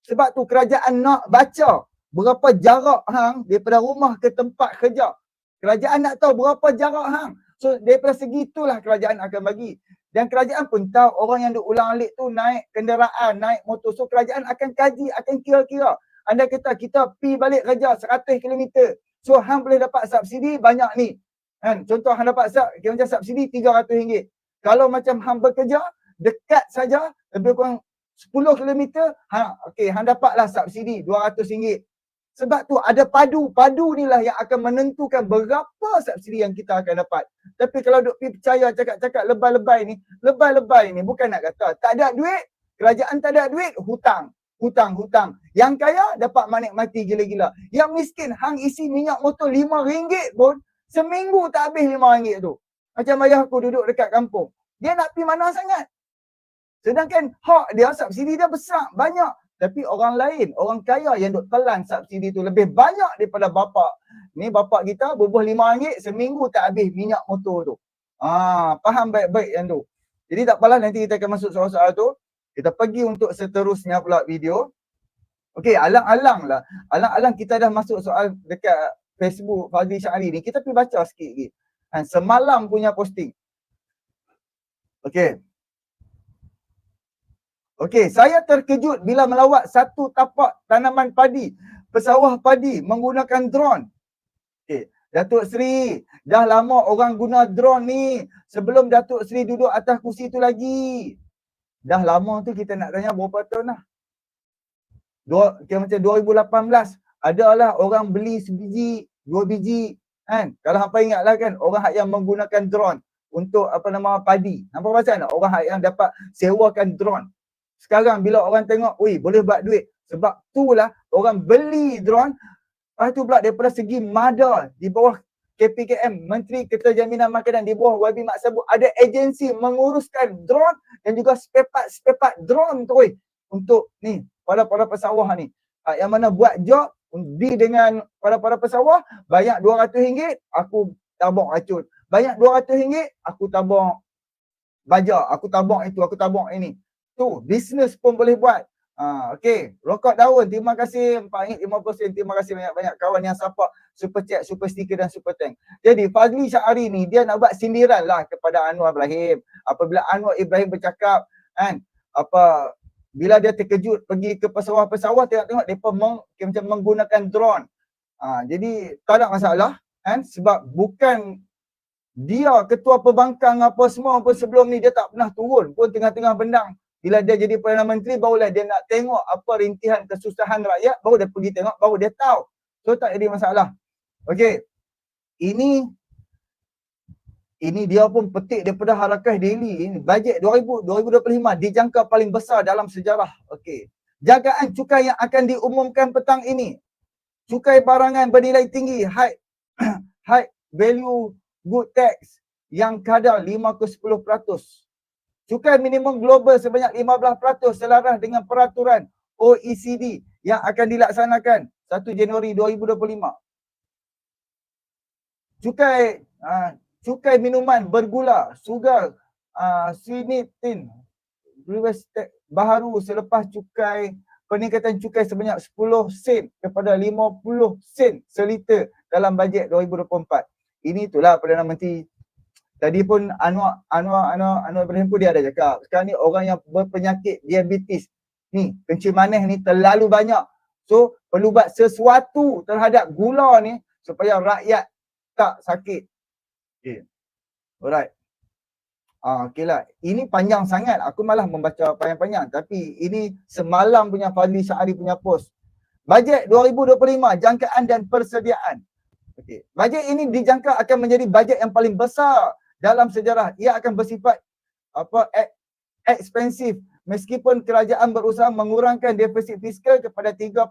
Sebab tu kerajaan nak baca berapa jarak hang daripada rumah ke tempat kerja. Kerajaan nak tahu berapa jarak hang. So daripada segi itulah kerajaan akan bagi. Dan kerajaan pun tahu orang yang duk ulang-alik tu naik kenderaan, naik motor. So kerajaan akan kaji, akan kira-kira. Anda kata kita pi balik kerja 100 km. So hang boleh dapat subsidi banyak ni. Kan? Contoh hang dapat macam subsidi RM300. Kalau macam hang bekerja dekat saja lebih kurang 10 km, hang dapatlah subsidi RM200. Sebab tu ada padu. Padu inilah yang akan menentukan berapa subsidi yang kita akan dapat. Tapi kalau duk percaya cakap-cakap lebay-lebay ni bukan nak kata tak ada duit, kerajaan tak ada duit, hutang. Yang kaya dapat menikmati gila-gila. Yang miskin hang isi minyak motor RM5 pun seminggu tak habis RM5 tu. Macam ayah aku duduk dekat kampung. Dia nak pergi mana sangat? Sedangkan hak dia, subsidi dia besar, banyak. Tapi orang lain, orang kaya yang duk telan subsidi tu lebih banyak daripada bapak. Ni bapak kita bubuh RM5 seminggu tak habis minyak motor tu. Faham baik-baik yang tu. Jadi tak apalah, nanti kita akan masuk soal-soal tu. Kita pergi untuk seterusnya pula video. Okey, alang-alang kita dah masuk soal dekat Facebook Fadli Syahri ni. Kita pergi baca sikit lagi. Semalam punya posting. Okey, saya terkejut bila melawat satu tapak tanaman padi, pesawah padi menggunakan drone. Okey, Datuk Seri, dah lama orang guna drone ni. Sebelum Datuk Seri duduk atas kursi tu lagi. Dah lama tu, kita nak tanya berapa tahun lah. Macam 2018, adalah orang beli sebiji, 2 biji. Kan? Kalau hampa ingat lah kan, orang yang menggunakan drone untuk padi. Nampak pasal tak? Orang yang dapat sewakan drone. Sekarang bila orang tengok, boleh buat duit. Sebab itulah orang beli drone. Lepas tu pula daripada segi MADA di bawah KPKM, Menteri Keterjaminan Makanan di bawah YB Mak Sabut, ada agensi menguruskan drone dan juga spare part drone tu untuk ni para pesawah ni. Yang mana buat job undi dengan para pesawah, banyak RM200, aku tabung racun. Banyak RM200, aku tabung baja, aku tabung itu, aku tabung ini. Tu, bisnes pun boleh buat. Okey, rokok daun, terima kasih RM4.50. Terima kasih banyak-banyak kawan yang support super chat, super sticker dan super thank. Jadi Fadli Syahri ni dia nak buat sindiran lah kepada Anwar Ibrahim. Apabila Anwar Ibrahim bercakap kan, bila dia terkejut pergi ke pesawah-pesawah, tengok depa macam menggunakan drone. Jadi tak ada masalah kan, sebab bukan dia ketua pembangkang apa semua pun sebelum ni dia tak pernah turun pun tengah-tengah bendang. Bila dia jadi Perdana Menteri, barulah dia nak tengok apa rintihan kesusahan rakyat, baru dia pergi tengok, baru dia tahu. So tak jadi masalah. Okey. Ini dia pun petik daripada Harakah Daily. Ini bajet 2025 dijangka paling besar dalam sejarah. Okey. Jagaan cukai yang akan diumumkan petang ini. Cukai barangan bernilai tinggi, high value good tax yang kadar 5 ke 10%. Cukai minimum global sebanyak 15% selaras dengan peraturan OECD yang akan dilaksanakan 1 Januari 2025. Cukai minuman bergula, sugar, sweetening baharu selepas peningkatan cukai sebanyak 10 sen kepada 50 sen seliter dalam bajet 2024. Ini itulah Perdana Menteri. Tadi pun Anwar Ibrahim pun dia ada cakap. Sekarang ni orang yang berpenyakit diabetes ni, kencing manis ni terlalu banyak. So perlu buat sesuatu terhadap gula ni supaya rakyat tak sakit. Okay. Alright. Okay lah. Ini panjang sangat. Aku malah membaca panjang-panjang. Tapi ini semalam punya Fadli Syahri punya post. Bajet 2025, jangkaan dan persediaan. Okay. Bajet ini dijangka akan menjadi bajet yang paling besar dalam sejarah. Ia akan bersifat ekspensif meskipun kerajaan berusaha mengurangkan defisit fiskal kepada 3.8%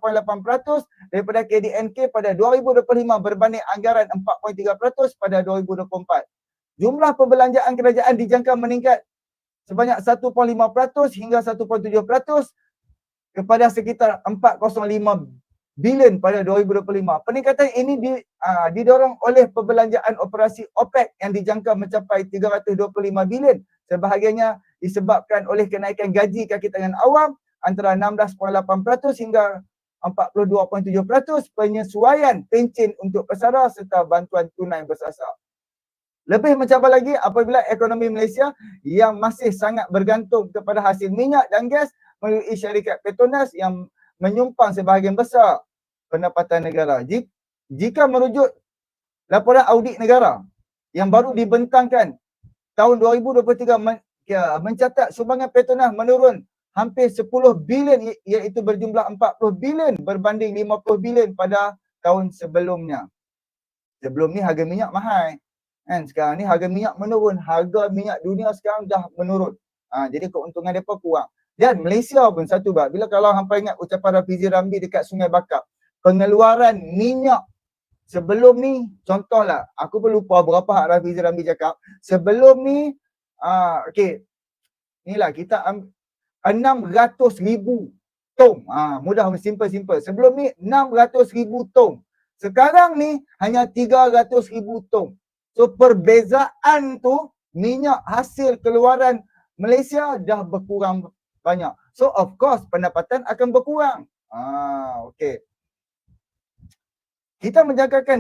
daripada KDNK pada 2025 berbanding anggaran 4.3% pada 2024. Jumlah perbelanjaan kerajaan dijangka meningkat sebanyak 1.5% hingga 1.7% kepada sekitar 405 bilion pada 2025. Peningkatan ini didorong oleh perbelanjaan operasi OPEC yang dijangka mencapai 325 bilion. Sebahagiannya disebabkan oleh kenaikan gaji kaki tangan awam antara 16.8% hingga 42.7% penyesuaian pencen untuk pesara serta bantuan tunai bersasar. Lebih mencabar lagi apabila ekonomi Malaysia yang masih sangat bergantung kepada hasil minyak dan gas melalui syarikat Petronas yang menyumbang sebahagian besar pendapatan negara. Jika merujuk laporan audit negara yang baru dibentangkan tahun 2023 mencatat sumbangan Petronas menurun hampir 10 bilion iaitu berjumlah 40 bilion berbanding 50 bilion pada tahun sebelumnya. Sebelum ni harga minyak mahal. Kan sekarang ni harga minyak menurun, harga minyak dunia sekarang dah menurun. Jadi keuntungan depa kurang. Dan Malaysia pun satu bila kalau hampa ingat ucapan Rafizi Ramli dekat Sungai Bakap, pengeluaran minyak sebelum ni, contohlah, aku pun lupa berapa hak Rafizi Ramli cakap. Sebelum ni, okey, inilah kita 600,000 tong. Mudah, simple. Sebelum ni 600,000 tong. Sekarang ni hanya 300,000 tong. So perbezaan tu minyak hasil keluaran Malaysia dah berkurang banyak. So of course pendapatan akan berkurang. Okey. Kita menjangkakan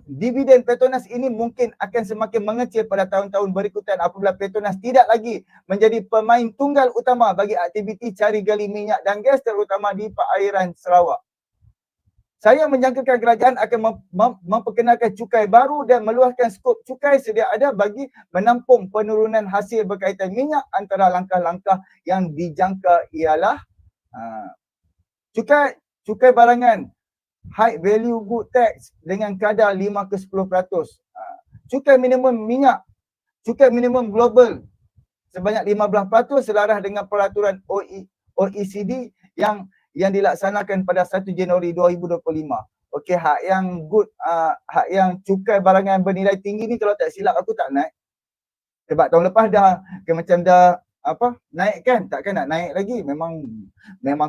dividen Petronas ini mungkin akan semakin mengecil pada tahun-tahun berikutan apabila Petronas tidak lagi menjadi pemain tunggal utama bagi aktiviti cari gali minyak dan gas terutama di perairan Sarawak. Saya menjangkakan kerajaan akan memperkenalkan cukai baru dan meluaskan skop cukai sedia ada bagi menampung penurunan hasil berkaitan minyak. Antara langkah-langkah yang dijangka ialah cukai barangan high value good tax dengan kadar 5 ke 10%. Cukai minimum minyak, cukai minimum global sebanyak 15% selaras dengan peraturan OECD yang dilaksanakan pada 1 Januari 2025. Okey, hak yang good, hak yang cukai barangan bernilai tinggi ni kalau tak silap aku tak naik. Sebab tahun lepas dah macam dah naik kan, takkan nak naik lagi. Memang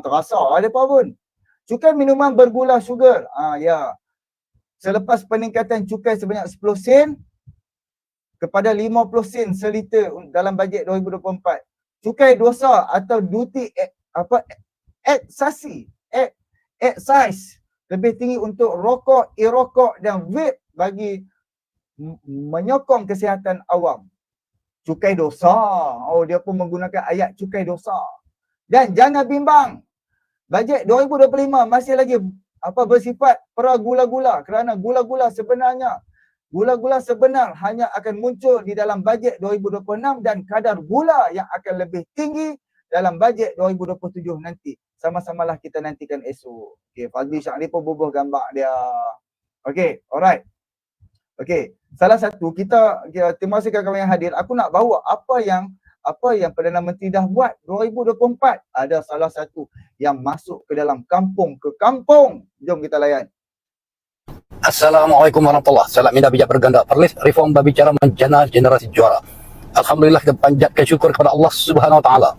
terasa ada apa pun. Cukai minuman bergula sugar. Selepas peningkatan cukai sebanyak 10 sen kepada 50 sen seliter dalam bajet 2024. Cukai dosa atau duty excise lebih tinggi untuk rokok, e-rokok dan vape bagi menyokong kesihatan awam. Cukai dosa. Dia pun menggunakan ayat cukai dosa. Dan jangan bimbang. Bajet 2025 masih lagi bersifat pra-gula-gula kerana gula-gula sebenar hanya akan muncul di dalam bajet 2026 dan kadar gula yang akan lebih tinggi dalam bajet 2027 nanti. Sama-samalah kita nantikan esok. Okey, Fazli Syahri pun bubuh gambar dia. Okey, alright. Okey, salah satu terima kasih kawan-kawan yang hadir. Aku nak bawa apa yang Perdana Menteri dah buat 2024. Ada salah satu yang masuk ke dalam kampung ke kampung. Jom kita layan. Assalamualaikum warahmatullahi wabarakatuh. Salam minda bijak berganda. Perlis reform berbicara menjana generasi juara. Alhamdulillah kita panjatkan syukur kepada Allah Subhanahu Wa Taala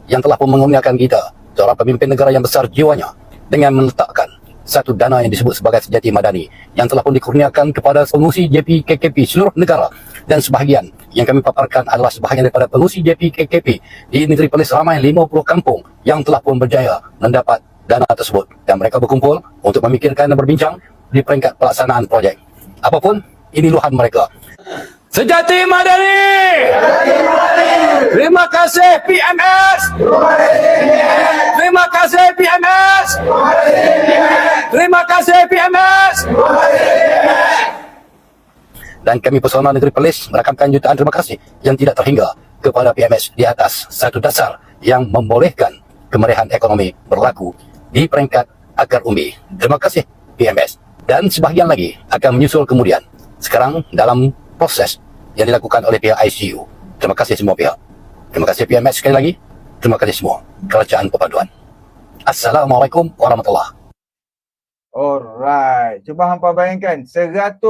yang telah mengurniakan kita seorang pemimpin negara yang besar jiwanya dengan meletakkan satu dana yang disebut sebagai sejati madani yang telah pun dikurniakan kepada pengurusi JP KKP seluruh negara, dan sebahagian yang kami paparkan adalah sebahagian daripada pengurusi JP KKP di negeri Perlis ramai 50 kampung yang telah pun berjaya mendapat dana tersebut, dan mereka berkumpul untuk memikirkan dan berbincang di peringkat pelaksanaan projek. Apapun ini luahan mereka. Sejati Madani! Terima kasih PMS! Terima kasih PMS! Terima kasih PMS! Dan kami Pesona Negeri Perlis merakamkan jutaan terima kasih yang tidak terhingga kepada PMS di atas satu dasar yang membolehkan kemeriahan ekonomi berlaku di peringkat akar umbi. Terima kasih PMS. Dan sebahagian lagi akan menyusul kemudian. Sekarang dalam proses yang dilakukan oleh pihak ICU. Terima kasih semua pihak. Terima kasih PMS sekali lagi. Terima kasih semua. Kerajaan Perpaduan. Assalamualaikum warahmatullahi wabarakatuh. Alright. Cuba hampa bayangkan 100,000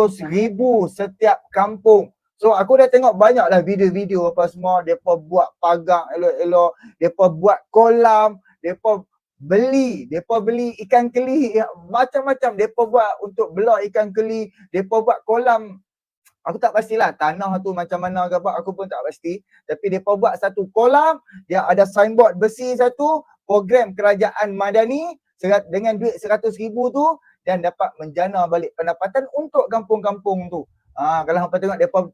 setiap kampung. So aku dah tengok banyaklah video-video apa semua. Mereka buat pagar elok-elok. Mereka buat kolam. Mereka beli ikan keli. Macam-macam mereka buat untuk belah ikan keli. Mereka buat kolam. Aku tak pastilah tanah tu macam mana ke apa, aku pun tak pasti. Tapi mereka buat satu kolam, dia ada signboard besi satu, program kerajaan Madani, dengan duit 100,000 tu dan dapat menjana balik pendapatan untuk kampung-kampung tu. Kalau hampa tengok depa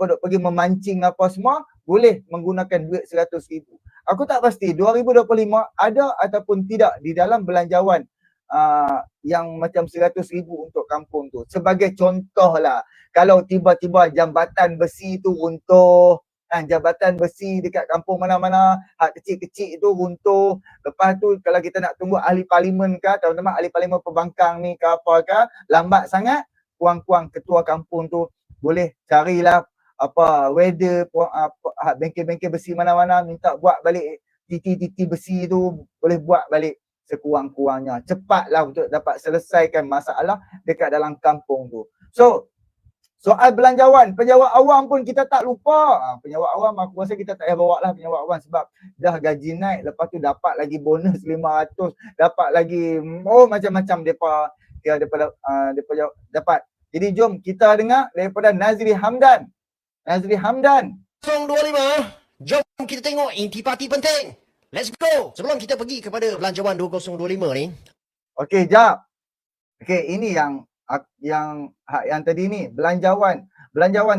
duk pergi memancing apa semua, boleh menggunakan duit 100,000. Aku tak pasti 2025 ada ataupun tidak di dalam belanjawan yang macam 100,000 untuk kampung tu. Sebagai contoh lah, kalau tiba-tiba jambatan besi tu runtuh, jambatan besi dekat kampung mana-mana, hak kecil-kecil tu runtuh. Lepas tu kalau kita nak tunggu ahli parlimen ke, teman-teman ahli parlimen pembangkang ni ke apa ke, lambat sangat, kuang-kuang ketua kampung tu boleh carilah apa weather, bengkel-bengkel besi mana-mana, minta buat balik titi-titi besi tu, boleh buat balik sekurang-kurangnya. Cepatlah untuk dapat selesaikan masalah dekat dalam kampung tu. So, soal belanjawan, penjawat awam pun kita tak lupa. Penjawat awam aku rasa kita tak payah bawa lah penjawat awam sebab dah gaji naik, lepas tu dapat lagi bonus 500, dapat lagi macam-macam depa dapat. Jadi jom kita dengar daripada Nazri Hamdan. Nazri Hamdan. 025, jom kita tengok intipati penting. Let's go. Sebelum kita pergi kepada belanjawan 2025 ni. Okey, jap. Okey, ini yang tadi ni, belanjawan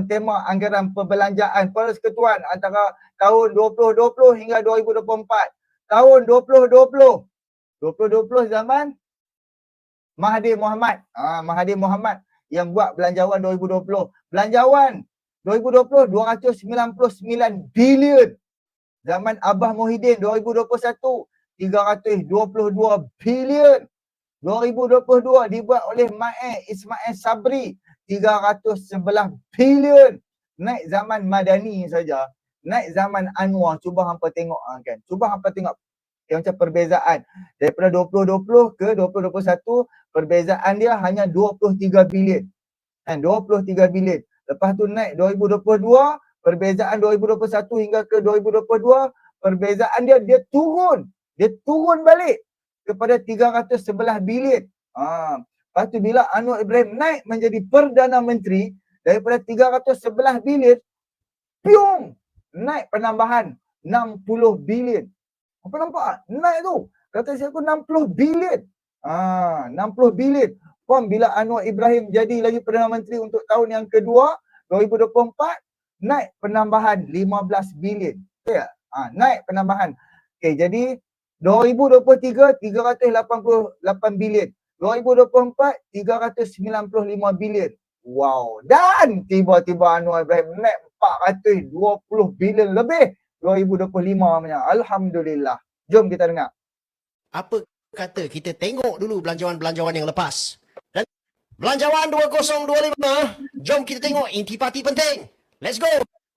tema anggaran perbelanjaan persekutuan antara tahun 2020 hingga 2024. Tahun 2020 zaman Mahathir Mohamad. Mahathir Mohamad yang buat belanjawan 2020. Belanjawan 2020 299 bilion. Zaman Abah Muhyiddin 2021 322 bilion. 2022 dibuat oleh Ismail Sabri 311 bilion. Naik zaman Madani saja, naik zaman Anwar, cuba hampa tengok kan. Cuba hampa tengok macam perbezaan daripada 2020 ke 2021, perbezaan dia hanya 23 bilion. 23 bilion. Lepas tu naik 2022, perbezaan 2021 hingga ke 2022, perbezaan dia turun. Dia turun balik kepada 311 bilion. Lepas tu bila Anwar Ibrahim naik menjadi Perdana Menteri, daripada 311 bilion, piung, naik penambahan 60 bilion. Apa nampak? Naik tu. Kata saya aku 60 bilion. 60 bilion. Pom bila Anwar Ibrahim jadi lagi Perdana Menteri untuk tahun yang kedua, 2024, naik penambahan 15 bilion. Okay, naik penambahan. Okay, jadi 2023, 388 bilion. 2024, 395 bilion. Wow. Dan tiba-tiba Anwar Ibrahim naik 420 bilion lebih 2025 punya. Alhamdulillah. Jom kita dengar. Apa kata kita tengok dulu belanjawan-belanjawan yang lepas. Dan belanjawan 2025, jom kita tengok intipati penting. Let's go.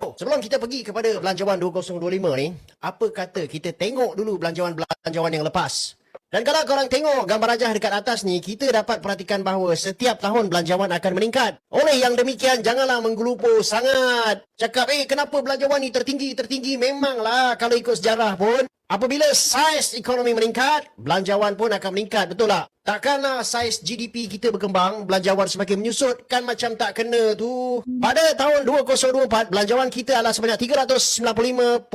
Sebelum kita pergi kepada belanjawan 2025 ni, apa kata kita tengok dulu belanjawan-belanjawan yang lepas. Dan kalau korang tengok gambar rajah dekat atas ni, kita dapat perhatikan bahawa setiap tahun belanjawan akan meningkat. Oleh yang demikian, janganlah menggelupur sangat. Cakap, kenapa belanjawan ni tertinggi? Memanglah kalau ikut sejarah pun, apabila saiz ekonomi meningkat, belanjawan pun akan meningkat, betul tak? Takkanlah saiz GDP kita berkembang, belanjawan semakin menyusut, kan macam tak kena tu. Pada tahun 2024, belanjawan kita adalah sebanyak 395.8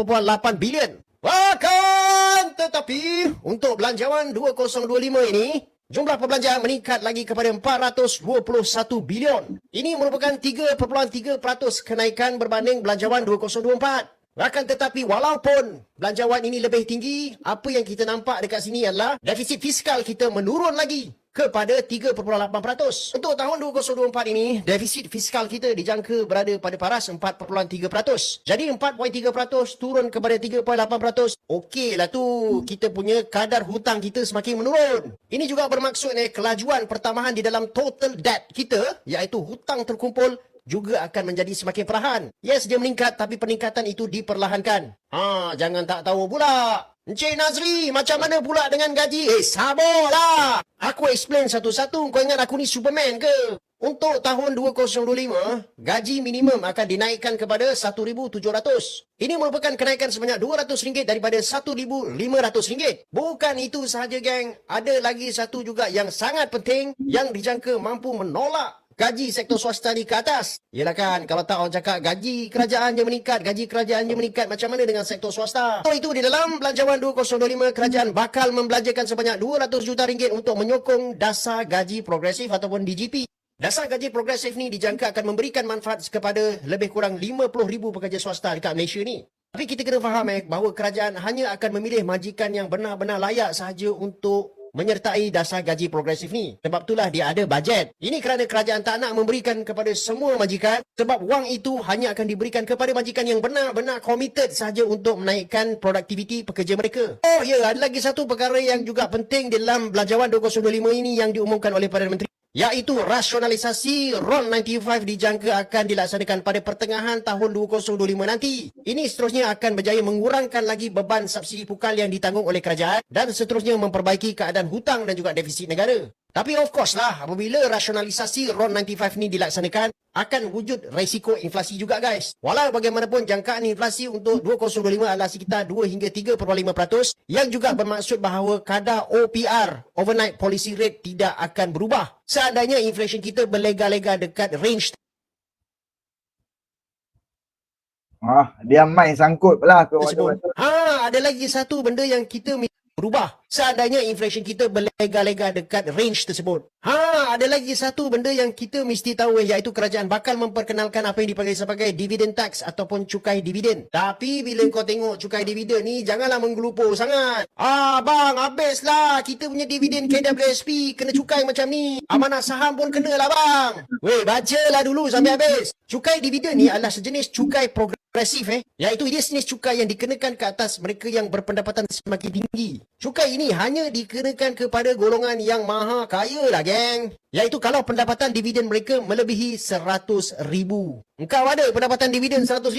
bilion. Bahkan tetapi untuk belanjawan 2025 ini, jumlah perbelanjaan meningkat lagi kepada 421 bilion. Ini merupakan 3.3% kenaikan berbanding belanjawan 2024. Akan tetapi walaupun belanjawan ini lebih tinggi, apa yang kita nampak dekat sini adalah defisit fiskal kita menurun lagi kepada 3.8%. Untuk tahun 2024 ini, defisit fiskal kita dijangka berada pada paras 4.3%. Jadi 4.3% turun kepada 3.8%. Okeylah tu, kita punya kadar hutang kita semakin menurun. Ini juga bermaksud kelajuan pertambahan di dalam total debt kita, iaitu hutang terkumpul, juga akan menjadi semakin perlahan. Yes, dia meningkat tapi peningkatan itu diperlahankan. Jangan tak tahu pula. Encik Nazri, macam mana pula dengan gaji? Sabarlah. Aku explain satu-satu. Kau ingat aku ni Superman ke? Untuk tahun 2025, gaji minimum akan dinaikkan kepada RM1,700. Ini merupakan kenaikan sebanyak RM200 daripada RM1,500. Bukan itu sahaja, geng. Ada lagi satu juga yang sangat penting yang dijangka mampu menolak gaji sektor swasta ni ke atas. Yelah kan, kalau tak orang cakap gaji kerajaan je meningkat, macam mana dengan sektor swasta? So, itu di dalam Belanjawan 2025, kerajaan bakal membelanjakan sebanyak 200 juta ringgit untuk menyokong dasar gaji progresif ataupun DGP. Dasar gaji progresif ni dijangka akan memberikan manfaat kepada lebih kurang 50,000 pekerja swasta dekat Malaysia ni. Tapi kita kena faham bahawa kerajaan hanya akan memilih majikan yang benar-benar layak sahaja untuk menyertai dasar gaji progresif ni. Sebab itulah dia ada bajet. Ini kerana kerajaan tak nak memberikan kepada semua majikan, sebab wang itu hanya akan diberikan kepada majikan yang benar-benar committed sahaja untuk menaikkan produktiviti pekerja mereka. Oh ya, ada lagi satu perkara yang juga penting dalam Belanjawan 2025 ini yang diumumkan oleh Perdana Menteri, iaitu rasionalisasi RON 95 dijangka akan dilaksanakan pada pertengahan tahun 2025 nanti. Ini seterusnya akan berjaya mengurangkan lagi beban subsidi pukal yang ditanggung oleh kerajaan dan seterusnya memperbaiki keadaan hutang dan juga defisit negara. Tapi of course lah, apabila rasionalisasi RON 95 ni dilaksanakan, akan wujud risiko inflasi juga guys. Walau bagaimanapun, jangkaan inflasi untuk 2025 adalah sekitar 2 hingga 3.5%, yang juga bermaksud bahawa kadar OPR, Overnight Policy Rate, tidak akan berubah seandainya inflation kita berlega-lega dekat range. Dia main sangkut pula ke Tersebut. Ada lagi satu benda yang kita berubah seandainya inflation kita berlega-lega dekat range tersebut. Ada lagi satu benda yang kita mesti tahu, iaitu kerajaan bakal memperkenalkan apa yang dipanggil sebagai dividend tax ataupun cukai dividen. Tapi bila kau tengok cukai dividen ni, janganlah menggelupur sangat. Bang, habislah kita punya dividen KWSP kena cukai macam ni. Amanah saham pun kena lah bang. Weh, bacalah dulu sampai habis. Cukai dividen ni adalah sejenis cukai progresif iaitu dia jenis cukai yang dikenakan ke atas mereka yang berpendapatan semakin tinggi. Cukai ini hanya dikenakan kepada golongan yang maha kaya lah geng. Iaitu kalau pendapatan dividen mereka melebihi 100,000. Engkau ada pendapatan dividen 100,000?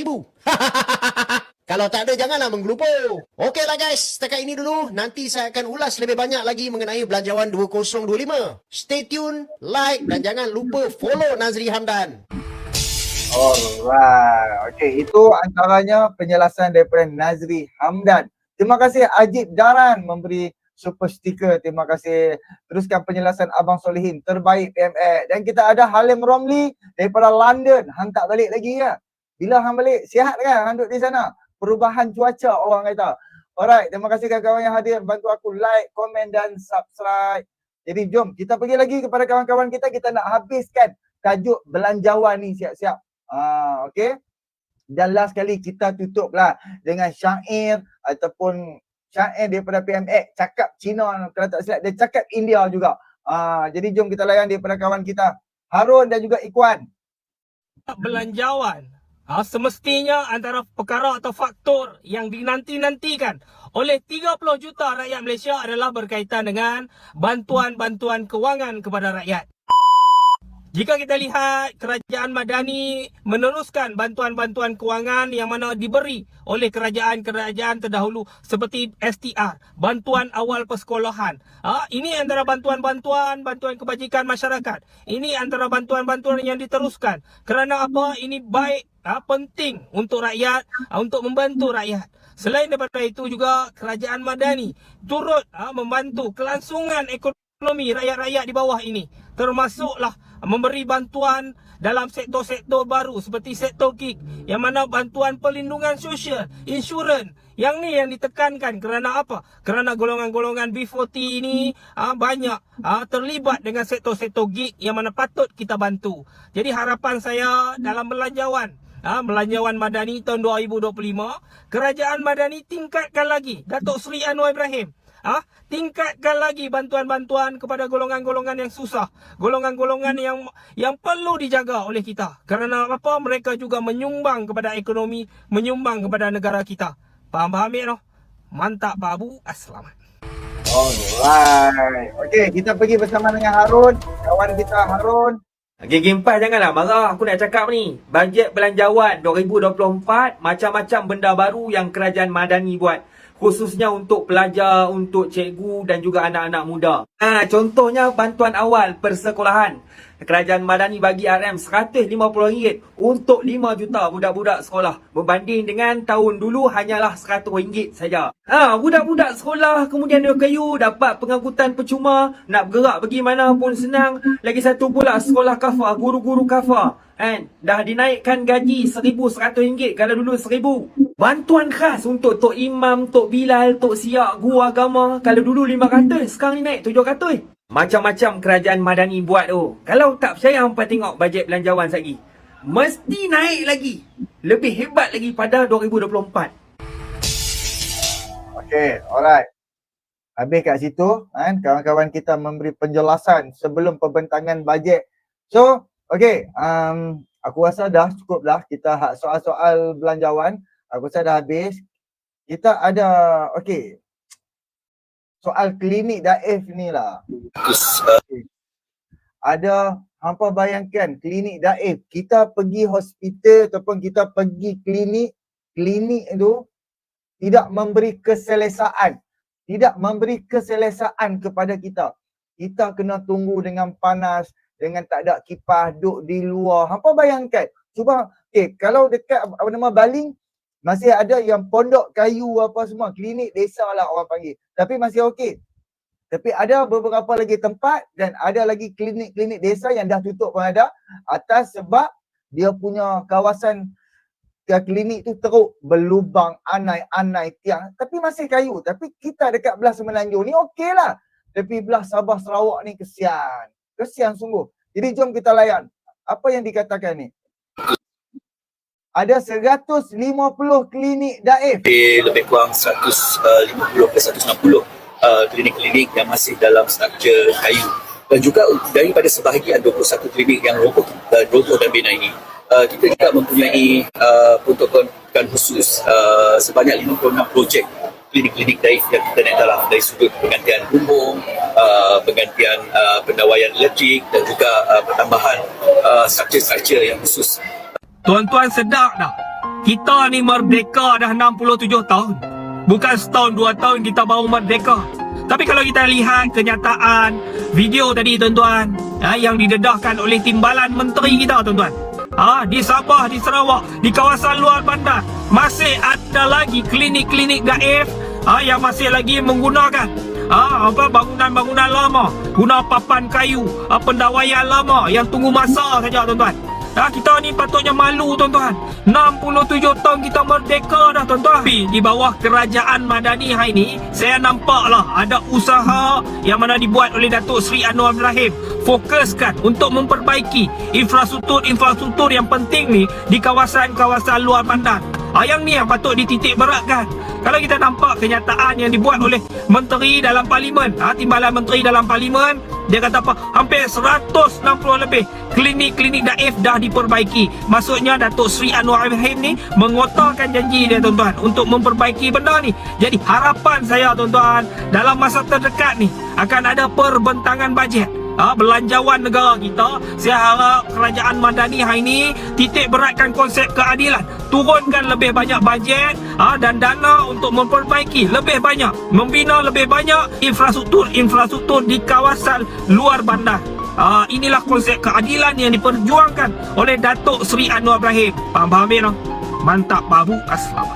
Kalau tak ada, janganlah menggelupur. Okeylah guys, setakat ini dulu. Nanti saya akan ulas lebih banyak lagi mengenai Belanjawan 2025. Stay tune, like dan jangan lupa follow Nazri Hamdan. Alright. Okey, itu antaranya penjelasan daripada Nazri Hamdan. Terima kasih Ajib Daran memberi super sticker. Terima kasih. Teruskan penjelasan Abang Solihin, terbaik PMX. Dan kita ada Halim Romli daripada London. Hang tak balik lagi ya? Bila hang balik? Sihat kan hang duduk di sana? Perubahan cuaca orang kata. Alright, terima kasih kawan-kawan yang hadir. Bantu aku like, komen dan subscribe. Jadi jom kita pergi lagi kepada kawan-kawan kita. Kita nak habiskan tajuk belanjawan ni siap-siap. Okey. Dan last kali kita tutuplah dengan syair ataupun syair daripada PMX, cakap Cina kalau tak silap, dia cakap India juga. Jadi jom kita layan daripada kawan kita Harun dan juga Ikwan. Belanjawan semestinya antara perkara atau faktor yang dinanti-nantikan oleh 30 juta rakyat Malaysia adalah berkaitan dengan bantuan-bantuan kewangan kepada rakyat. Jika kita lihat, kerajaan Madani meneruskan bantuan-bantuan kewangan yang mana diberi oleh kerajaan-kerajaan terdahulu seperti STR, bantuan awal persekolahan. Ini antara bantuan-bantuan kebajikan masyarakat. Ini antara bantuan-bantuan yang diteruskan. Kerana apa? Ini baik, penting untuk rakyat, untuk membantu rakyat. Selain daripada itu juga, kerajaan Madani turut membantu kelangsungan ekonomi rakyat-rakyat di bawah ini. Termasuklah memberi bantuan dalam sektor-sektor baru seperti sektor gig, yang mana bantuan perlindungan sosial, insurans, yang ni yang ditekankan. Kerana apa? Kerana golongan-golongan B40 ini banyak terlibat dengan sektor-sektor gig yang mana patut kita bantu. Jadi harapan saya dalam belanjawan Madani tahun 2025, kerajaan Madani tingkatkan lagi. Datuk Seri Anwar Ibrahim tingkatkan lagi bantuan-bantuan kepada golongan-golongan yang susah, golongan-golongan yang perlu dijaga oleh kita. Kerana apa? Mereka juga menyumbang kepada ekonomi, menyumbang kepada negara kita. Faham no? Mantap Pak Abu. Assalamualaikum. Alright. Okey, kita pergi bersama dengan Harun, kawan kita Harun. Geng Empat janganlah marah, aku nak cakap ni. Bajet belanjawan 2024, macam-macam benda baru yang kerajaan Madani buat. Khususnya untuk pelajar, untuk cikgu dan juga anak-anak muda. Contohnya bantuan awal persekolahan. Kerajaan Madani bagi RM RM150 untuk 5 juta budak-budak sekolah. Berbanding dengan tahun dulu hanyalah RM100 saja. Budak-budak sekolah kemudian dia kayu dapat pengangkutan percuma, nak bergerak pergi mana pun senang. Lagi satu pula sekolah kafar, guru-guru kafar. Dah dinaikkan gaji RM1,100 kalau dulu RM1,000. Bantuan khas untuk Tok Imam, Tok Bilal, Tok Siak, guru agama. Kalau dulu RM500, sekarang ni naik RM700. Macam-macam kerajaan Madani buat tu. Kalau tak percaya, hampa tengok bajet belanjawan lagi. Mesti naik lagi. Lebih hebat lagi pada 2024. Okay, alright. Habis kat situ, kawan-kawan kita memberi penjelasan sebelum pembentangan bajet. So, okay, aku rasa dah cukup dah kita soal-soal belanjawan. Aku rasa dah habis. Kita ada, okay, soal klinik daif ni lah. Okay. Ada, hampa bayangkan klinik daif. Kita pergi hospital ataupun kita pergi klinik itu tidak memberi keselesaan. Tidak memberi keselesaan kepada kita. Kita kena tunggu dengan panas, dengan tak ada kipas, duduk di luar. Hampa bayangkan. Cuba, okay, kalau dekat Baling, masih ada yang pondok kayu apa semua. Klinik desa lah orang panggil. Tapi masih okey. Tapi ada beberapa lagi tempat dan ada lagi klinik-klinik desa yang dah tutup pun ada. Atas sebab dia punya kawasan klinik tu teruk, berlubang, anai-anai tiang. Tapi masih kayu. Tapi kita dekat belah Semenanjung ni okey lah. Tapi belah Sabah Sarawak ni kesian. Kesian sungguh. Jadi jom kita layan. Apa yang dikatakan ni? Ada 150 klinik daif. Lebih kurang 150 ke 160 klinik-klinik yang masih dalam struktur kayu. Dan juga daripada sebahagian 21 klinik yang roboh dan bina ini, kita juga mempunyai peruntukan khusus sebanyak 56 projek klinik-klinik daif yang kita naik dalam dari sudut penggantian bumbung, penggantian pendawaian elektrik dan juga pertambahan struktur-struktur yang khusus. Tuan-tuan sedar tak? Kita ni merdeka dah 67 tahun. Bukan setahun, 2 tahun kita baru merdeka. Tapi kalau kita lihat kenyataan video tadi tuan-tuan, yang didedahkan oleh timbalan menteri kita tuan-tuan. Di Sabah, di Sarawak, di kawasan luar bandar, masih ada lagi klinik-klinik daif yang masih lagi menggunakan bangunan-bangunan lama, guna papan kayu, pendawaian lama yang tunggu masa saja tuan-tuan. Kita ni patutnya malu tuan-tuan. 67 tahun kita merdeka dah tuan-tuan. Tapi di bawah kerajaan Madani hari ni, saya nampaklah ada usaha yang mana dibuat oleh Datuk Seri Anwar Ibrahim. Fokuskan untuk memperbaiki infrastruktur yang penting ni di kawasan-kawasan luar bandar. Yang ni yang patut dititik beratkan. Kalau kita nampak kenyataan yang dibuat oleh menteri dalam parlimen, timbalan menteri dalam parlimen, dia kata apa? Hampir 160 lebih klinik-klinik daif dah diperbaiki. Maksudnya Datuk Seri Anwar Ibrahim ni mengotorkan janji dia tuan-tuan untuk memperbaiki benda ni. Jadi harapan saya tuan-tuan, dalam masa terdekat ni akan ada perbentangan bajet belanjawan negara kita. Saya harap kerajaan Madani hari ini titik beratkan konsep keadilan, turunkan lebih banyak bajet dan dana untuk memperbaiki lebih banyak, membina lebih banyak infrastruktur di kawasan luar bandar. Inilah konsep keadilan yang diperjuangkan oleh Datuk Seri Anwar Ibrahim. Faham ni? Mantap babu aslam.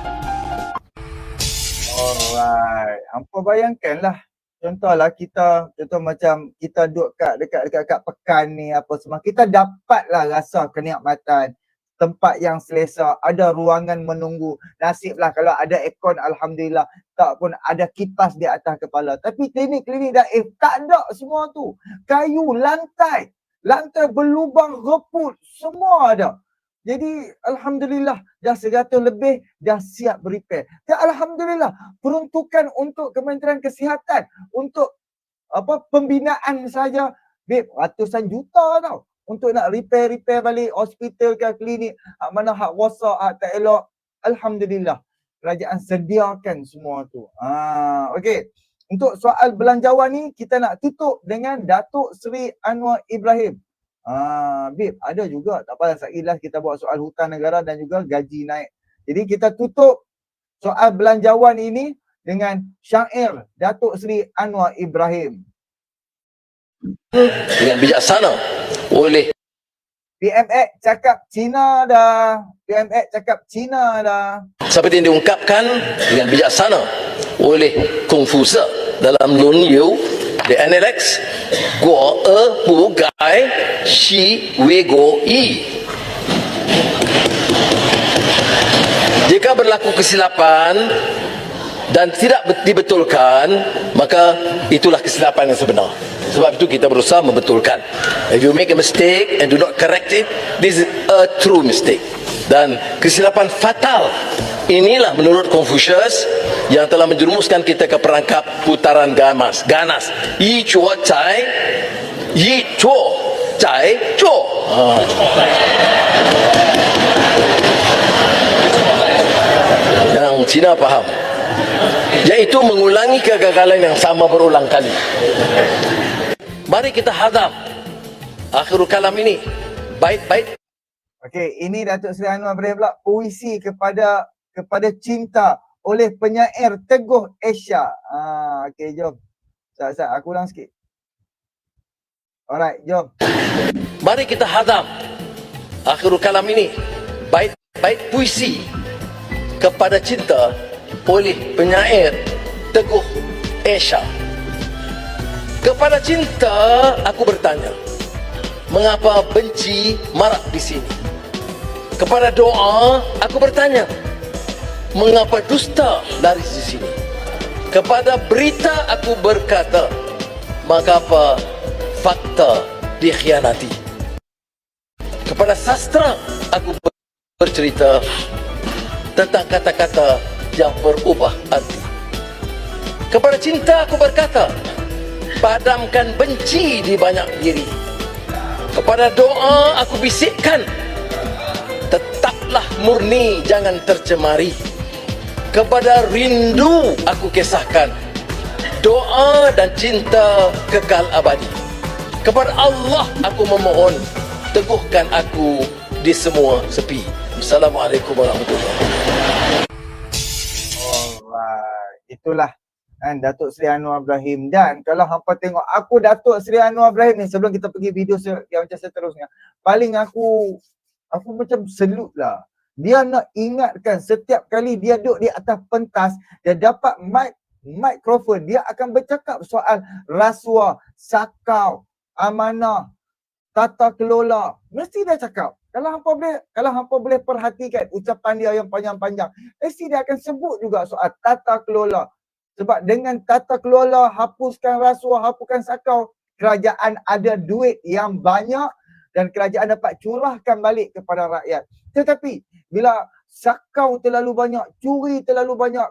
Alright, hampa bayangkanlah. Contohlah contoh macam kita duduk dekat pekan ni apa semua, kita dapatlah rasa kenikmatan, tempat yang selesa, ada ruangan menunggu. Nasiblah kalau ada aircon, alhamdulillah. Tak pun ada kipas di atas kepala. Tapi klinik-klinik daif tak ada semua tu. Kayu, lantai berlubang, reput, semua ada. Jadi alhamdulillah dah 100 lebih dah siap repair. Dan alhamdulillah peruntukan untuk Kementerian Kesihatan untuk pembinaan saja ratusan juta tau untuk nak repair balik hospital ke klinik mana hak rosak, hak tak elok. Alhamdulillah kerajaan sediakan semua tu. Okey. Untuk soal belanjawan ni kita nak tutup dengan Datuk Seri Anwar Ibrahim. Bib, ada juga, tak apa, sekilas kita buat soal hutan negara dan juga gaji naik. Jadi kita tutup soal belanjawan ini dengan syair Datuk Seri Anwar Ibrahim. Dengan bijaksana, oleh PMX cakap Cina dah. PMX cakap Cina dah. seperti yang diungkapkan dengan bijaksana oleh Confucius dalam论语 the NLX, 国而不改，其为国矣。 Jika berlaku kesilapan dan tidak dibetulkan, maka itulah kesilapan yang sebenar. Sebab itu kita berusaha membetulkan. If you make a mistake and do not correct it, this is a true mistake. Dan kesilapan fatal inilah menurut Confucius yang telah menjerumuskan kita ke perangkap putaran ganas. Yi chuo cai, yi chuo cai chuo. Yang Cina faham, yaitu mengulangi kegagalan yang sama berulang kali. Mari kita hadam akhirul kalam ini baik-baik. Okey, ini Datuk Seri Anwar Ibrahim pula, puisi kepada cinta oleh penyair Teguh Asia. Okey, jom. Sat, aku ulang sikit. Alright, jom. Mari kita hadam akhirul kalam ini baik-baik, puisi kepada cinta oleh penyair Teguh Asia. Kepada cinta aku bertanya, mengapa benci marak di sini? Kepada doa aku bertanya, mengapa dusta laris di sini? Kepada berita aku berkata, mengapa fakta dikhianati? Kepada sastra aku bercerita tentang kata-kata yang berubah arti. Kepada cinta aku berkata, padamkan benci di banyak diri. Kepada doa aku bisikkan, tetaplah murni, jangan tercemari. Kepada rindu aku kisahkan, doa dan cinta kekal abadi. Kepada Allah aku memohon, teguhkan aku di semua sepi. Assalamualaikum warahmatullahi wabarakatuh. Alright, itulah kan Datuk Seri Anwar Ibrahim. Dan kalau hampa tengok aku Datuk Seri Anwar Ibrahim ni, sebelum kita pergi video yang macam seterusnya, paling aku macam selut lah. Dia nak ingatkan setiap kali dia duduk di atas pentas, dia dapat mikrofon, dia akan bercakap soal rasuah, sakau, amanah, tata kelola. Mesti dia cakap. Kalau hampa boleh perhatikan ucapan dia yang panjang-panjang, mesti dia akan sebut juga soal tata kelola. Sebab dengan tata kelola, hapuskan rasuah, hapuskan sakau, kerajaan ada duit yang banyak dan kerajaan dapat curahkan balik kepada rakyat. Tetapi bila sakau terlalu banyak, curi terlalu banyak,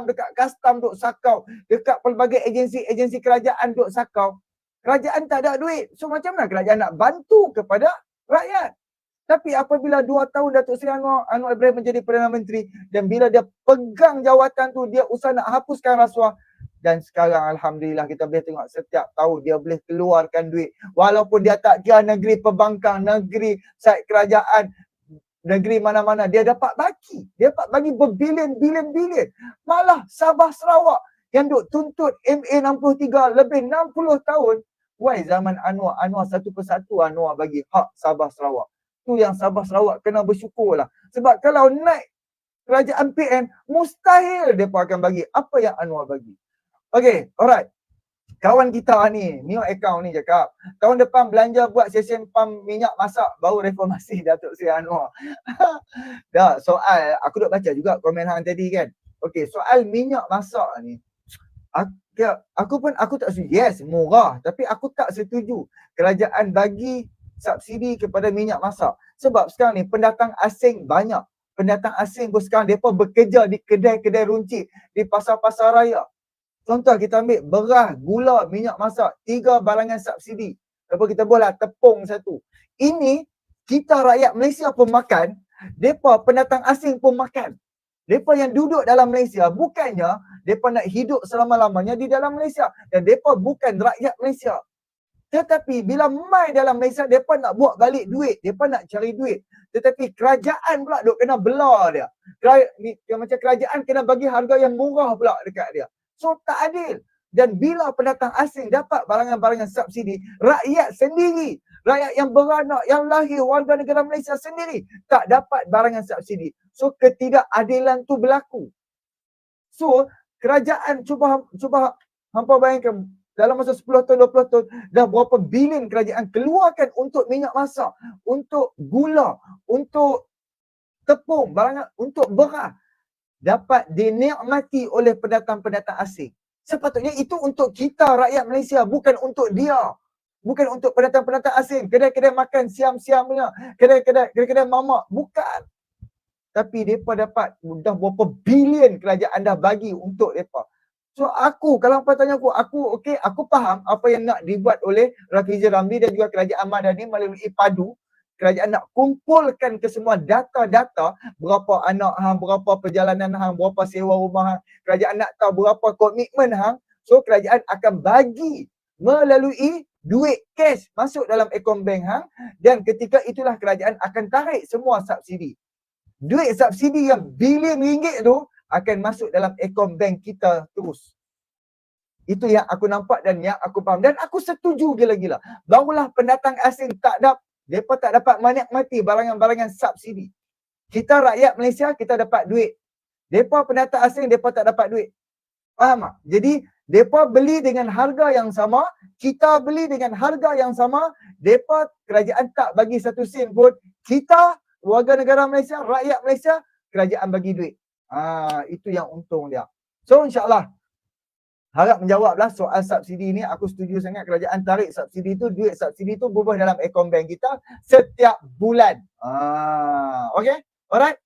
dekat kastam duk sakau, dekat pelbagai agensi kerajaan duk sakau, kerajaan tak ada duit. So macam mana kerajaan nak bantu kepada rakyat? Tapi apabila 2 tahun Datuk Seri Anwar Ibrahim menjadi Perdana Menteri dan bila dia pegang jawatan tu, dia usaha nak hapuskan rasuah. Dan sekarang Alhamdulillah kita boleh tengok setiap tahun dia boleh keluarkan duit. Walaupun dia tak kira negeri pembangkang, negeri sait kerajaan, negeri mana-mana, dia dapat bagi. Dia dapat bagi berbilion-bilion. Malah Sabah Sarawak yang duk tuntut MA 63 lebih 60 tahun. Why zaman Anwar satu persatu Anwar bagi hak Sabah Sarawak. Tu yang Sabah Sarawak kena bersyukur lah. Sebab kalau naik kerajaan PN, mustahil mereka akan bagi apa yang Anwar bagi. Okay, alright. Kawan kita ni, new account ni cakap, tahun depan belanja buat sesen pam minyak masak, baru reformasi Datuk Seri Anwar. Dah, soal, aku dah baca juga komen hang tadi kan. Okay, soal minyak masak ni, aku tak setuju. Yes, murah. Tapi aku tak setuju kerajaan bagi subsidi kepada minyak masak. Sebab sekarang ni pendatang asing banyak. Pendatang asing pun sekarang mereka bekerja di kedai-kedai runcit, di pasar-pasar raya. Contoh kita ambil beras, gula, minyak masak, 3 barangan subsidi. Lepas kita boleh tepung satu. Ini kita rakyat Malaysia pun makan, mereka pendatang asing pun makan. Mereka yang duduk dalam Malaysia bukannya mereka nak hidup selama-lamanya di dalam Malaysia. Dan mereka bukan rakyat Malaysia. Tetapi bila mai dalam Malaysia, mereka nak buat balik duit. Mereka nak cari duit. Tetapi kerajaan pula duk kena belah dia. Macam kerajaan kena bagi harga yang murah pula dekat dia. So tak adil. Dan bila pendatang asing dapat barangan-barangan subsidi, rakyat sendiri Rakyat yang beranak, yang lahir warga negara Malaysia sendiri tak dapat barangan subsidi. So ketidakadilan tu berlaku. So kerajaan cuba hampa bayangkan dalam masa 10 tahun, 20 tahun dah berapa bilion kerajaan keluarkan untuk minyak masak, untuk gula, untuk tepung, barangan, untuk beras dapat dinikmati oleh pendatang-pendatang asing. Sepatutnya itu untuk kita rakyat Malaysia, bukan untuk dia. Bukan untuk pendatang-pendatang asing. Kedai-kedai makan siam-siam punya, kedai-kedai mamak, bukan. Tapi mereka dapat dah berapa bilion kerajaan dah bagi untuk mereka. So aku, kalau hampa tanya aku okey, aku faham apa yang nak dibuat oleh Rafizi Ramli dan juga kerajaan Madani melalui PADU. Kerajaan nak kumpulkan ke semua data-data berapa anak hang, berapa perjalanan hang, berapa sewa rumah hang. Kerajaan nak tahu berapa komitmen hang. So kerajaan akan bagi melalui duit cash masuk dalam akaun bank hang, dan ketika itulah kerajaan akan tarik semua subsidi. Duit subsidi yang bilion ringgit tu akan masuk dalam akaun bank kita terus. Itu yang aku nampak dan yang aku faham. Dan aku setuju gila-gila. Barulah pendatang asing mereka tak dapat menikmati barangan-barangan subsidi. Kita rakyat Malaysia, kita dapat duit. Mereka pendatang asing, mereka tak dapat duit. Faham tak? Jadi, mereka beli dengan harga yang sama, kita beli dengan harga yang sama, mereka kerajaan tak bagi satu sen pun. Kita, warga negara Malaysia, rakyat Malaysia, kerajaan bagi duit. Itu yang untung dia. So, insyaAllah, harap menjawablah soal subsidi ni. Aku setuju sangat kerajaan tarik subsidi tu, duit subsidi tu berubah dalam akaun bank kita setiap bulan. Okay? Alright?